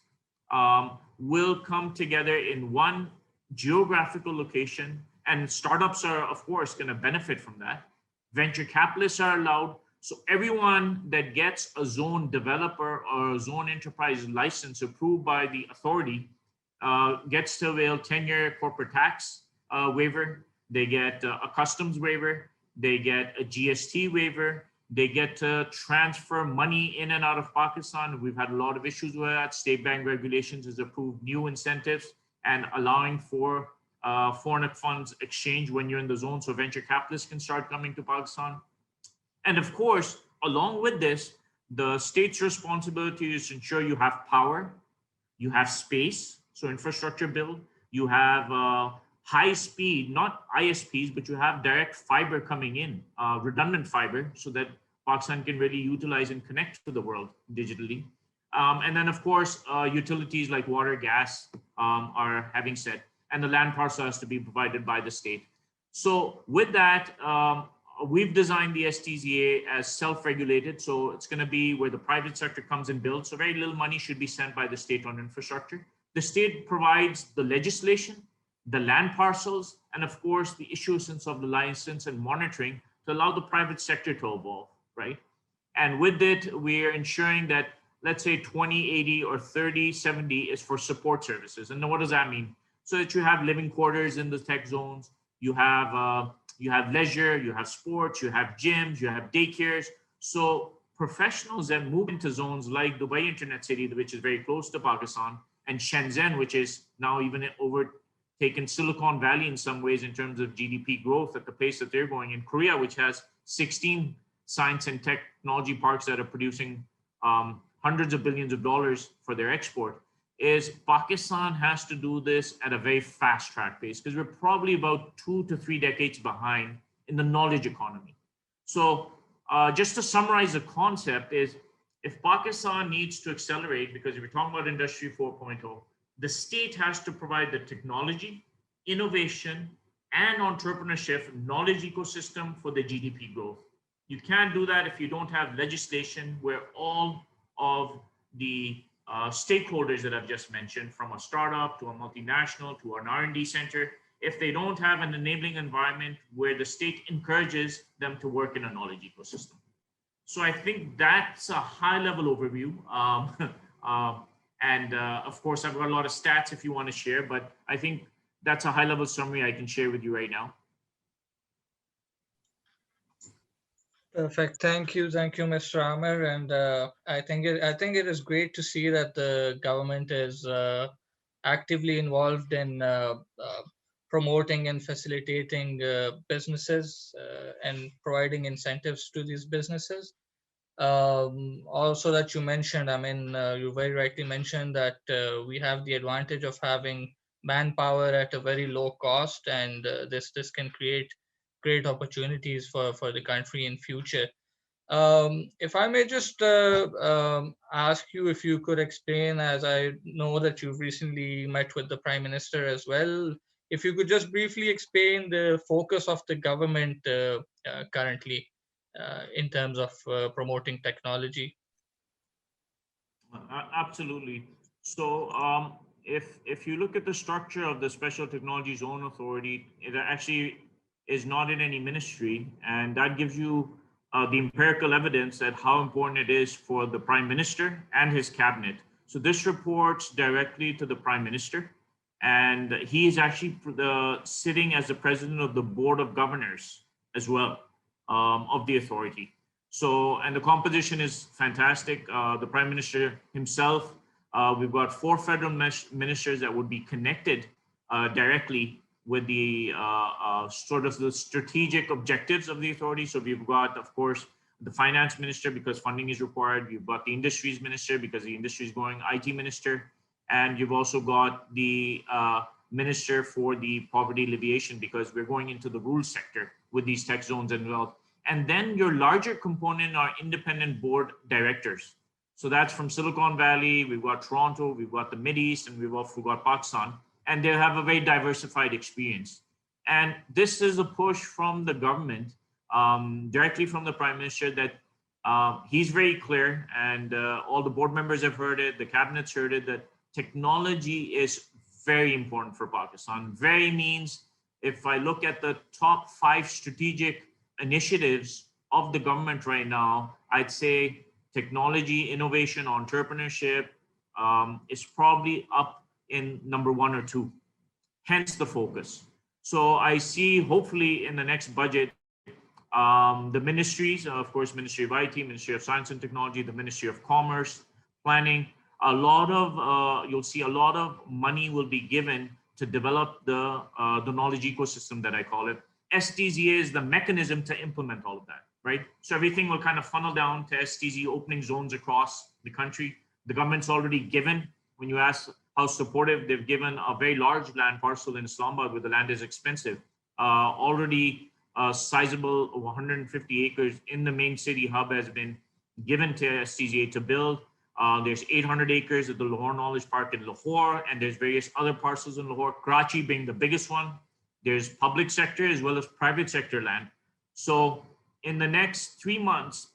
will come together in one geographical location, and startups are, of course, going to benefit from that. Venture capitalists are allowed. So everyone that gets a zone developer or a zone enterprise license approved by the authority gets to avail 10-year corporate tax waiver. They get a customs waiver. They get a GST waiver. They get to transfer money in and out of Pakistan. We've had a lot of issues with that. State bank regulations has approved new incentives and allowing for foreign funds exchange when you're in the zone, so venture capitalists can start coming to Pakistan. And of course, along with this, the state's responsibility is to ensure you have power, you have space, so infrastructure build, you have high speed, not ISPs, but you have direct fiber coming in, redundant fiber, so that Pakistan can really utilize and connect to the world digitally. And then of course, utilities like water, gas are having said, and the land parcel has to be provided by the state. So with that, we've designed the STZA as self-regulated. So it's going to be where the private sector comes and builds. So very little money should be sent by the state on infrastructure. The state provides the legislation, the land parcels, and of course, the issuance of the license and monitoring to allow the private sector to evolve, right? And with it, we're ensuring that, let's say 20/80 or 30/70 is for support services. And what does that mean? So that you have living quarters in the tech zones, you have leisure, you have sports, you have gyms, you have daycares. So professionals that move into zones like Dubai Internet City, which is very close to Pakistan, and Shenzhen, which is now even overtaken Silicon Valley in some ways in terms of GDP growth at the pace that they're going. In Korea, which has 16 science and technology parks that are producing hundreds of billions of dollars for their export, is Pakistan has to do this at a very fast track pace because we're probably about 2 to 3 decades behind in the knowledge economy. So just to summarize the concept is, if Pakistan needs to accelerate, because if we're talking about Industry 4.0, the state has to provide the technology, innovation, and entrepreneurship knowledge ecosystem for the GDP growth. You can't do that if you don't have legislation where all of the stakeholders that I've just mentioned, from a startup to a multinational to an R&D center, if they don't have an enabling environment where the state encourages them to work in a knowledge ecosystem. So I think that's a high-level overview. Of course, I've got a lot of stats if you want to share, but I think that's a high-level summary I can share with you right now. Perfect. Thank you, Mr. Amir. And I think it is great to see that the government is actively involved in promoting and facilitating businesses and providing incentives to these businesses. Also, that you mentioned, I mean, you very rightly mentioned that we have the advantage of having manpower at a very low cost, and this can create great opportunities for the country in future. If I may just ask you if you could explain, as I know that you've recently met with the Prime Minister as well, if you could just briefly explain the focus of the government currently in terms of promoting technology. Absolutely. So if you look at the structure of the Special Technology Zone Authority, it actually is not in any ministry, and that gives you the empirical evidence that how important it is for the Prime Minister and his cabinet. So this reports directly to the Prime Minister, and he is actually sitting as the president of the Board of Governors as well of the authority. So, and the composition is fantastic. The Prime Minister himself, we've got 4 federal ministers that would be connected directly with the sort of the strategic objectives of the authority. So we've got, of course, the finance minister because funding is required. You've got the industries minister because the industry is growing, IT minister, and you've also got the minister for the poverty alleviation because we're going into the rural sector with these tech zones and wealth. And then your larger component are independent board directors. So that's from Silicon Valley, we've got Toronto, we've got the Mideast, and we've also got Pakistan. And they have a very diversified experience. And this is a push from the government, directly from the Prime Minister, that he's very clear, and all the board members have heard it, the cabinet's heard it, that technology is very important for Pakistan. Very means, if I look at the top 5 strategic initiatives of the government right now, I'd say technology, innovation, entrepreneurship is probably up in number 1 or 2, hence the focus. So I see hopefully in the next budget, The ministries, of course, Ministry of IT, Ministry of Science and Technology, the Ministry of Commerce, Planning, a lot of, you'll see a lot of money will be given to develop the knowledge ecosystem that I call it. STZA is the mechanism to implement all of that, right? So everything will kind of funnel down to STZ opening zones across the country. The government's already given, when you ask how supportive, they've given a very large land parcel in Islamabad where the land is expensive, already sizable 150 acres in the main city hub has been given to STZA to build. There's 800 acres at the Lahore Knowledge Park in Lahore, and there's various other parcels in Lahore, Karachi being the biggest one. There's public sector as well as private sector land. So in the next 3 months,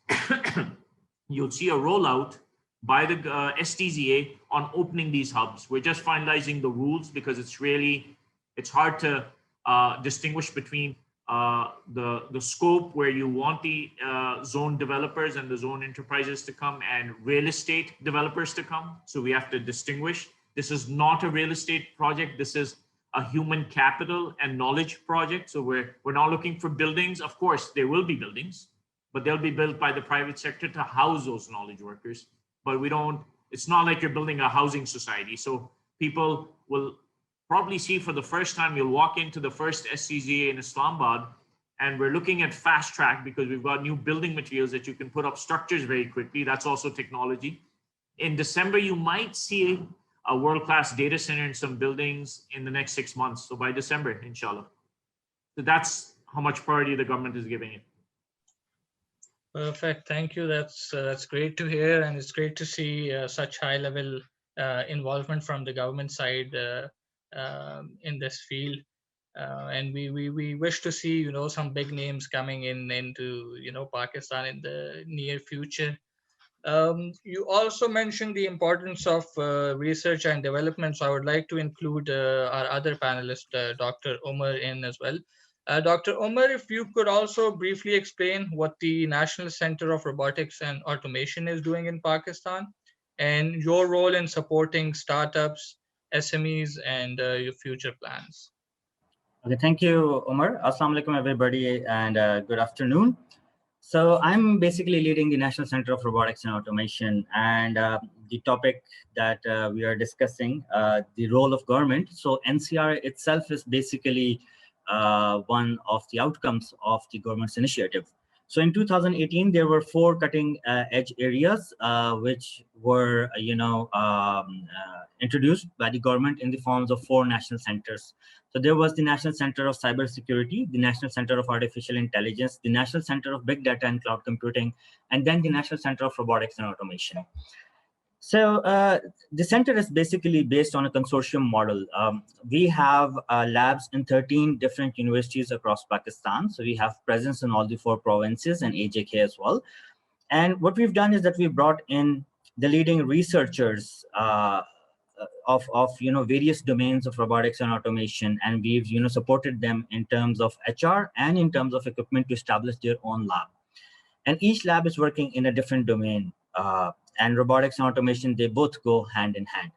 you'll see a rollout by the STZA on opening these hubs. We're just finalizing the rules because it's hard to distinguish between the scope where you want the zone developers and the zone enterprises to come and real estate developers to come. So we have to distinguish. This is not a real estate project. This is a human capital and knowledge project. So we're not looking for buildings. Of course, there will be buildings, but they'll be built by the private sector to house those knowledge workers. But it's not like you're building a housing society. So people will probably see for the first time, you'll walk into the first SCZA in Islamabad, and we're looking at fast track because we've got new building materials that you can put up structures very quickly. That's also technology. In December, you might see a world-class data center in some buildings in the next 6 months. So by December, inshallah. So that's how much priority the government is giving it. Perfect. Thank you. That's great to hear, and it's great to see such high-level involvement from the government side in this field. And we wish to see some big names coming into Pakistan in the near future. You also mentioned the importance of research and development, so I would like to include our other panelist, Dr. Umar, in as well. Dr. Umar, if you could also briefly explain what the National Center of Robotics and Automation is doing in Pakistan and your role in supporting startups, SMEs, and your future plans. Okay, thank you, Umar. Assalamu alaikum, everybody, and good afternoon. So I'm basically leading the National Center of Robotics and Automation, and the topic that we are discussing, the role of government. So NCRA itself is basically one of the outcomes of the government's initiative. So in 2018, there were 4 cutting edge areas which were, introduced by the government in the forms of 4 national centers. So there was the National Center of Cybersecurity, the National Center of Artificial Intelligence, the National Center of Big Data and Cloud Computing, and then the National Center of Robotics and Automation. So the center is basically based on a consortium model. We have labs in 13 different universities across Pakistan. So we have presence in all the 4 provinces and AJK as well. And what we've done is that we brought in the leading researchers of various domains of robotics and automation, and we've supported them in terms of HR and in terms of equipment to establish their own lab. And each lab is working in a different domain. And robotics and automation, they both go hand in hand.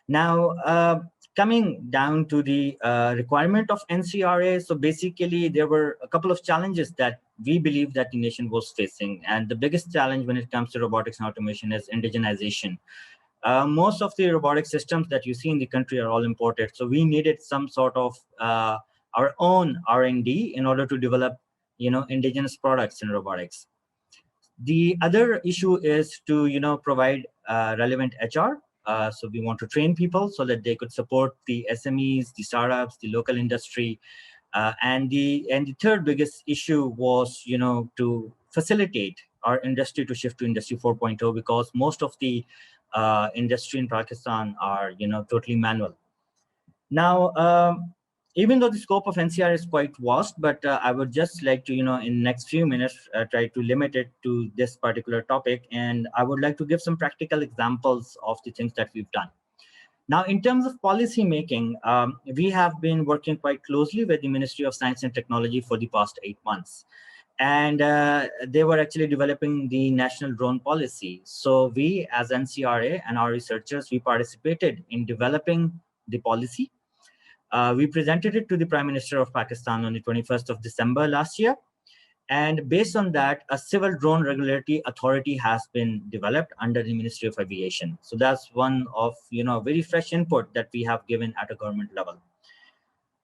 Now, coming down to the requirement of NCRA, so basically there were a couple of challenges that we believe that the nation was facing. And the biggest challenge when it comes to robotics and automation is indigenization. Most of the robotic systems that you see in the country are all imported. So we needed some sort of our own R&D in order to develop, indigenous products in robotics. The other issue is to, provide relevant HR. So we want to train people so that they could support the SMEs, the startups, the local industry. And the third biggest issue was, to facilitate our industry to shift to Industry 4.0, because most of the industry in Pakistan are, totally manual. Now, even though the scope of NCR is quite vast, but I would just like to, in next few minutes, try to limit it to this particular topic. And I would like to give some practical examples of the things that we've done. Now, in terms of policy making, we have been working quite closely with the Ministry of Science and Technology for the past 8 months. And they were actually developing the national drone policy. So we, as NCRA and our researchers, we participated in developing the policy. We presented it to the Prime Minister of Pakistan on the 21st of December last year. And based on that, a civil drone regulatory authority has been developed under the Ministry of Aviation. So that's one of very fresh input that we have given at a government level.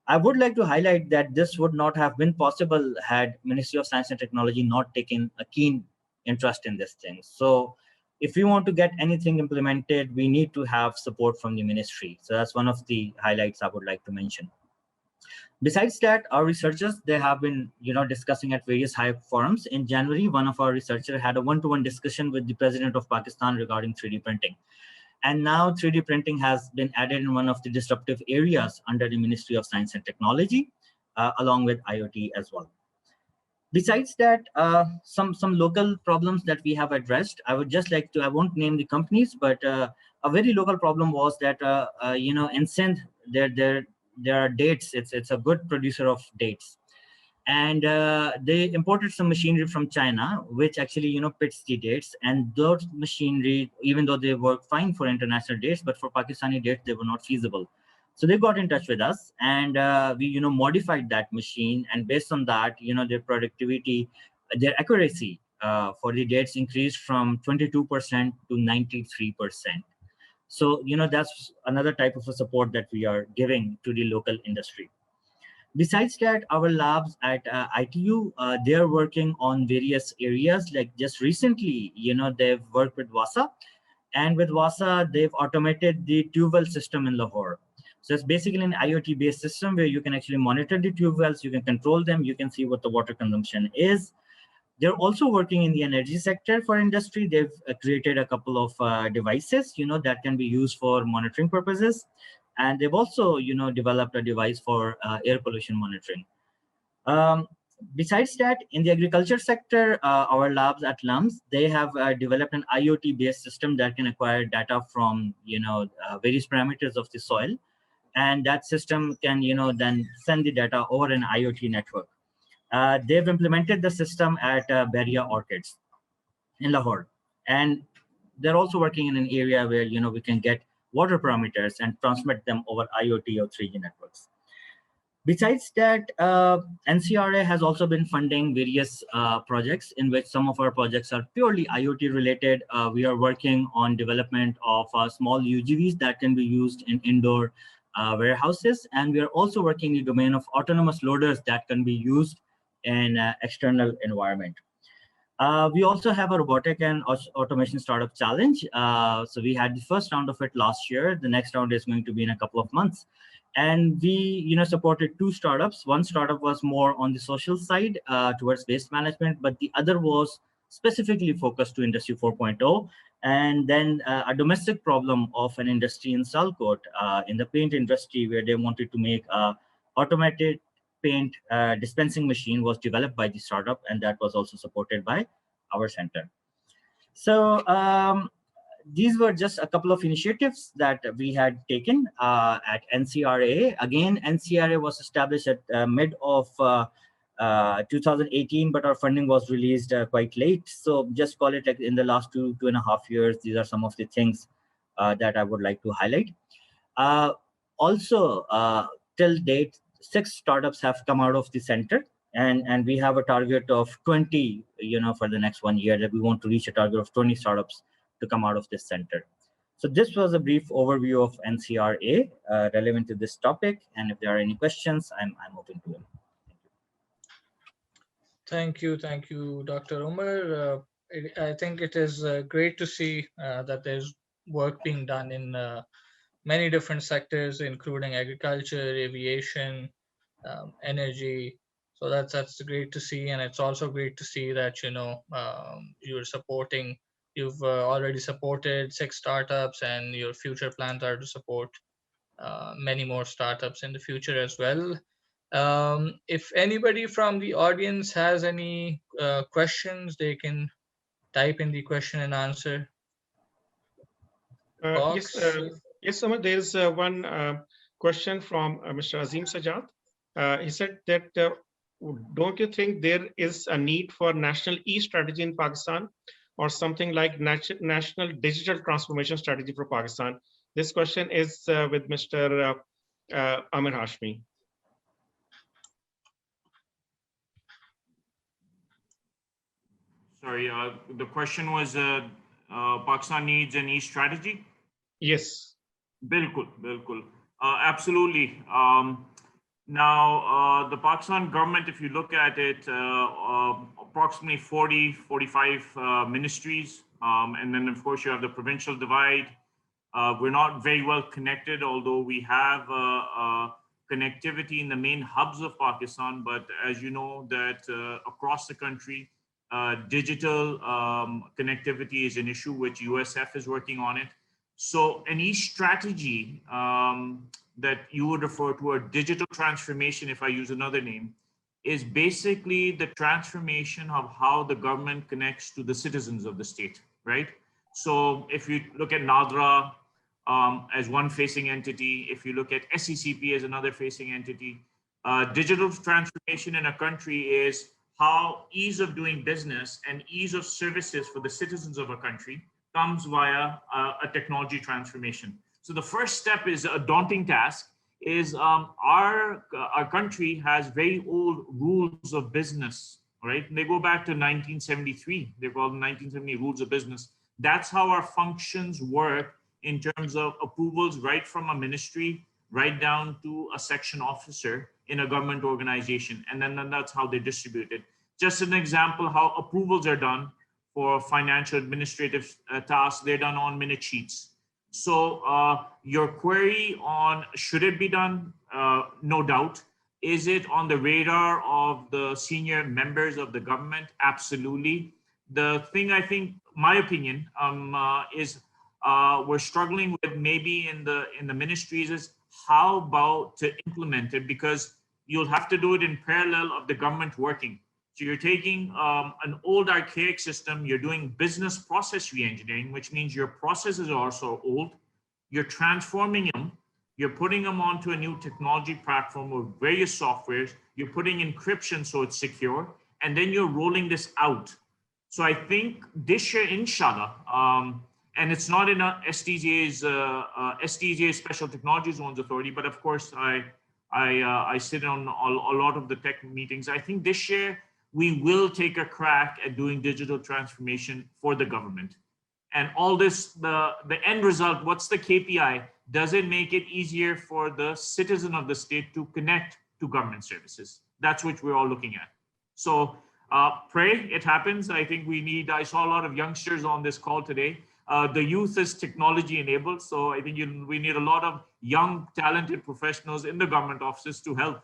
I would like to highlight that this would not have been possible had Ministry of Science and Technology not taken a keen interest in this thing. So if we want to get anything implemented, we need to have support from the ministry. So that's one of the highlights I would like to mention. Besides that, our researchers, they have been discussing at various high forums. In January, one of our researchers had a one-to-one discussion with the President of Pakistan regarding 3D printing. And now 3D printing has been added in one of the disruptive areas under the Ministry of Science and Technology, along with IoT as well. Besides that, some local problems that we have addressed, I would just like to, I won't name the companies, but a very local problem was that, in Sindh, there are dates. It's a good producer of dates. And they imported some machinery from China, which actually, pits the dates. And those machinery, even though they work fine for international dates, but for Pakistani dates, they were not feasible. So they got in touch with us, and we, modified that machine. And based on that, their productivity, their accuracy for the dates increased from 22% to 93%. So, that's another type of a support that we are giving to the local industry. Besides that, our labs at ITU, they're working on various areas. Like just recently, they've worked with WASA, and with WASA, they've automated the tube well system in Lahore. So it's basically an IoT-based system where you can actually monitor the tube wells, you can control them, you can see what the water consumption is. They're also working in the energy sector for industry. They've created a couple of devices, that can be used for monitoring purposes. And they've also, developed a device for air pollution monitoring. Besides that, in the agriculture sector, our labs at LUMS, they have developed an IoT-based system that can acquire data from, various parameters of the soil. And that system can, then send the data over an IoT network. They've implemented the system at Beria Orchids in Lahore. And they're also working in an area where, we can get water parameters and transmit them over IoT or 3G networks. Besides that, NCRA has also been funding various projects in which some of our projects are purely IoT related. We are working on development of small UGVs that can be used in indoor warehouses. And we are also working in the domain of autonomous loaders that can be used in external environment. We also have a robotic and automation startup challenge. So we had the first round of it last year. The next round is going to be in a couple of months. And we, supported 2 startups. One startup was more on the social side towards waste management, but the other was specifically focused to Industry 4.0. And then a domestic problem of an industry in Salkot in the paint industry, where they wanted to make a automated paint dispensing machine, was developed by the startup, and that was also supported by our center. So these were just a couple of initiatives that we had taken at NCRA. Again, NCRA was established at mid of 2018, but our funding was released quite late. So just call it like in the last 2.5 years. These are some of the things that I would like to highlight. Also, till date, 6 startups have come out of the center. And we have a target of 20, for the next 1 year, that we want to reach a target of 20 startups to come out of this center. So this was a brief overview of NCRA relevant to this topic. And if there are any questions, I'm open to them. Thank you, Dr. Umar. I think it is great to see that there's work being done in many different sectors, including agriculture, aviation, energy. So that's great to see, and it's also great to see that you've already supported 6 startups, and your future plans are to support many more startups in the future as well. If anybody from the audience has any questions, they can type in the question and answer box. Yes, Samar, there's one question from Mr. Azim Sajjad. He said that don't you think there is a need for national e-strategy in Pakistan, or something like national digital transformation strategy for Pakistan? This question is with Mr. Amir Hashmi. Sorry, the question was Pakistan needs an East strategy? Yes. Bilkul, bilkul. Absolutely. Now, the Pakistan government, if you look at it, approximately 40, 45 ministries. And then, of course, you have the provincial divide. We're not very well connected, although we have connectivity in the main hubs of Pakistan. But as you know, that across the country, digital connectivity is an issue which USF is working on it. So an East strategy that you would refer to, a digital transformation, if I use another name, is basically the transformation of how the government connects to the citizens of the state, right? So if you look at NADRA as one facing entity, if you look at SECP as another facing entity, digital transformation in a country is how ease of doing business and ease of services for the citizens of a country comes via a technology transformation. So the first step is a daunting task, is our country has very old rules of business, right? And they go back to 1973. They're called 1970 rules of business. That's how our functions work in terms of approvals, right from a ministry, right down to a section officer in a government organization. And then that's how they're distributed. Just an example, how approvals are done for financial administrative tasks, they're done on minute sheets. So your query on should it be done? No doubt. Is it on the radar of the senior members of the government? Absolutely. The thing I think, my opinion, is we're struggling with maybe in the ministries is how about to implement it, because you'll have to do it in parallel of the government working. So you're taking an old archaic system, you're doing business process reengineering, which means your processes are also old. You're transforming them, you're putting them onto a new technology platform with various softwares, you're putting encryption so it's secure, and then you're rolling this out. So I think this year, inshallah, and it's not in STJ's Special Technology Zones Authority, but of course I sit on a lot of the tech meetings. I think this year we will take a crack at doing digital transformation for the government. And all this, the end result, what's the KPI? Does it make it easier for the citizen of the state to connect to government services? That's what we're all looking at. So pray it happens. I think I saw a lot of youngsters on this call today. The youth is technology enabled. So I think we need a lot of young, talented professionals in the government offices to help.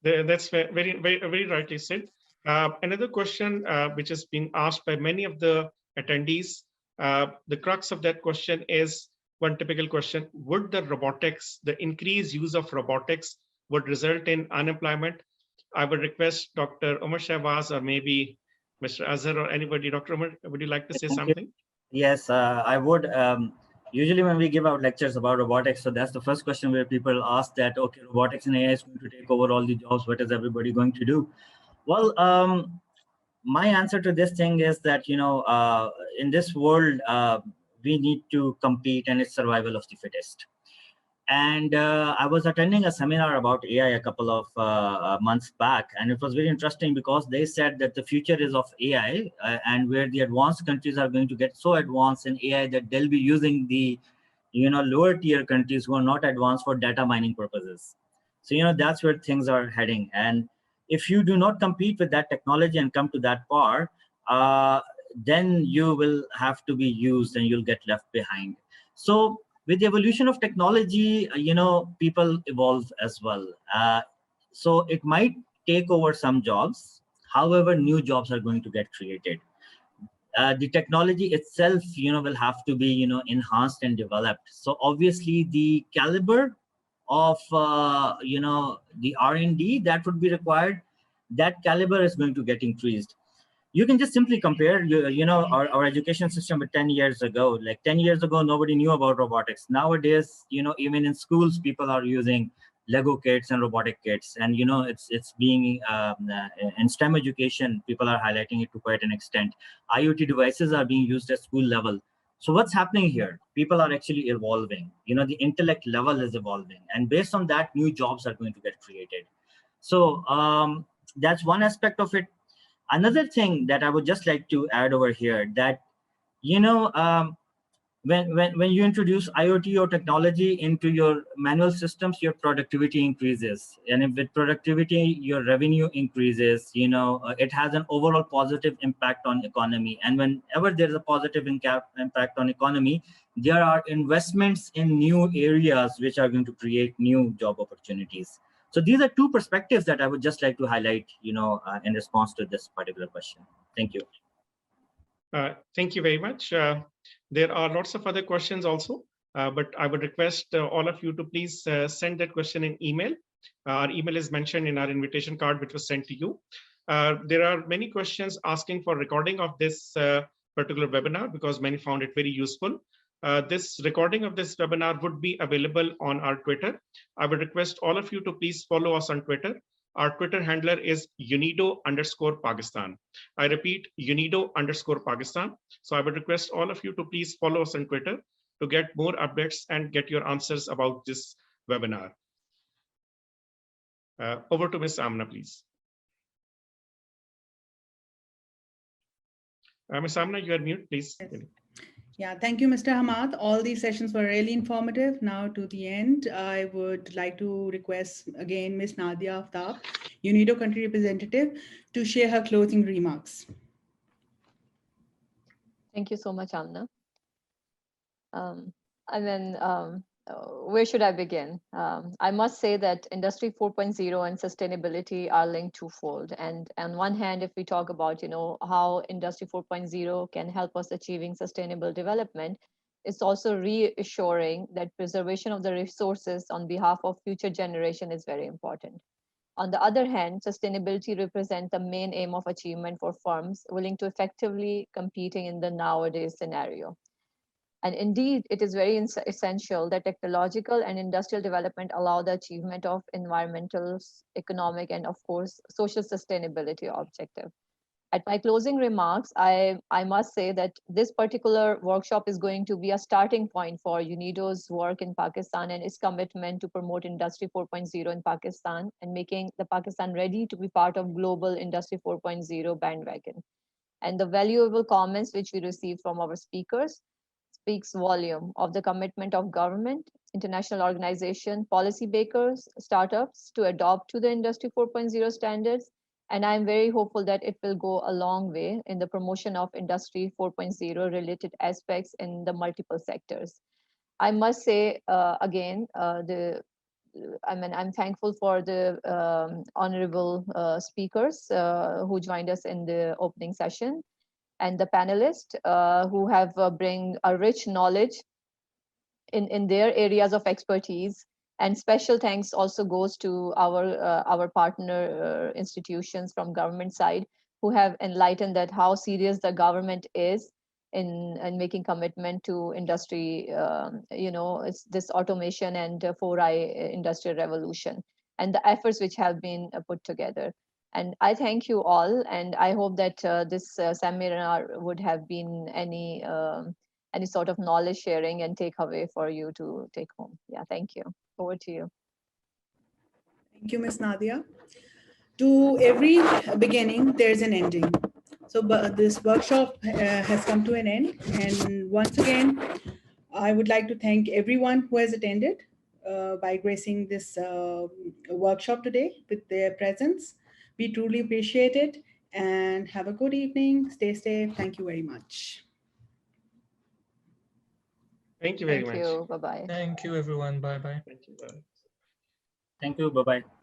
That's very, very, very rightly said. Another question which has been asked by many of the attendees, the crux of that question is one typical question: would the increased use of robotics would result in unemployment? I would request Dr. Umar Shahbaz or maybe Mr. Azhar or anybody. Dr. Umar, would you like to say something? Yes, I would. Usually when we give out lectures about robotics, so that's the first question where people ask that, okay, robotics and AI is going to take over all the jobs. What is everybody going to do? Well, my answer to this thing is that, in this world, we need to compete, and it's survival of the fittest. And I was attending a seminar about AI a couple of months back, and it was very interesting because they said that the future is of AI, and where the advanced countries are going to get so advanced in AI that they'll be using the, lower tier countries who are not advanced for data mining purposes. So, that's where things are heading. And if you do not compete with that technology and come to that par, then you will have to be used and you'll get left behind. So with the evolution of technology, people evolve as well. So it might take over some jobs. However, new jobs are going to get created. The technology itself, will have to be, enhanced and developed. So obviously the caliber of, the R&D that would be required, that caliber is going to get increased. You can just simply compare, our education system with 10 years ago. Like 10 years ago, nobody knew about robotics. Nowadays, even in schools, people are using Lego kits and robotic kits. And, it's being, in STEM education, people are highlighting it to quite an extent. IoT devices are being used at school level. So what's happening here? People are actually evolving. The intellect level is evolving. And based on that, new jobs are going to get created. So that's one aspect of it. Another thing that I would just like to add over here that, when you introduce IoT or technology into your manual systems, your productivity increases. And if with productivity, your revenue increases, it has an overall positive impact on economy. And whenever there's a positive impact on economy, there are investments in new areas which are going to create new job opportunities. So these are two perspectives that I would just like to highlight, in response to this particular question. Thank you. Thank you very much. There are lots of other questions also, but I would request all of you to please send that question in email. Our email is mentioned in our invitation card, which was sent to you. There are many questions asking for recording of this particular webinar because many found it very useful. This recording of this webinar would be available on our Twitter. I would request all of you to please follow us on Twitter. Our Twitter handler is UNIDO_Pakistan. I repeat, UNIDO_Pakistan. So I would request all of you to please follow us on Twitter to get more updates and get your answers about this webinar. Over to Ms. Amna, please. Ms. Amna, you are mute, please. Yes. Yeah, thank you, Mr. Hamad. All these sessions were really informative. Now to the end, I would like to request again Ms. Nadia Aftab, UNIDO country representative, to share her closing remarks. Thank you so much, Amna. Where should I begin? I must say that Industry 4.0 and sustainability are linked twofold. And on one hand, if we talk about, how Industry 4.0 can help us achieving sustainable development, it's also reassuring that preservation of the resources on behalf of future generation is very important. On the other hand, sustainability represents the main aim of achievement for firms willing to effectively competing in the nowadays scenario. And indeed, it is very essential that technological and industrial development allow the achievement of environmental, economic, and of course, social sustainability objective. At my closing remarks, I must say that this particular workshop is going to be a starting point for UNIDO's work in Pakistan and its commitment to promote Industry 4.0 in Pakistan and making the Pakistan ready to be part of global Industry 4.0 bandwagon. And the valuable comments which we received from our speakers speaks volume of the commitment of government, international organization, policy makers, startups to adopt to the Industry 4.0 standards. And I'm very hopeful that it will go a long way in the promotion of Industry 4.0 related aspects in the multiple sectors. I must say again, I'm thankful for the honorable speakers who joined us in the opening session, and the panelists who have bring a rich knowledge in their areas of expertise. And special thanks also goes to our partner institutions from government side who have enlightened that how serious the government is in making commitment to industry, it's this automation and 4I industrial revolution and the efforts which have been put together. And I thank you all, and I hope that this seminar would have been any sort of knowledge sharing and takeaway for you to take home. Yeah, thank you. Over to you. Thank you, Ms. Nadia. To every beginning, there's an ending. So this workshop has come to an end. And once again, I would like to thank everyone who has attended by gracing this workshop today with their presence. We truly appreciate it, and have a good evening. Stay safe. Thank you very much. Thank you very much. Thank you. Bye-bye. Thank you, everyone. Bye-bye. Thank you. Bye. Thank you. Bye-bye.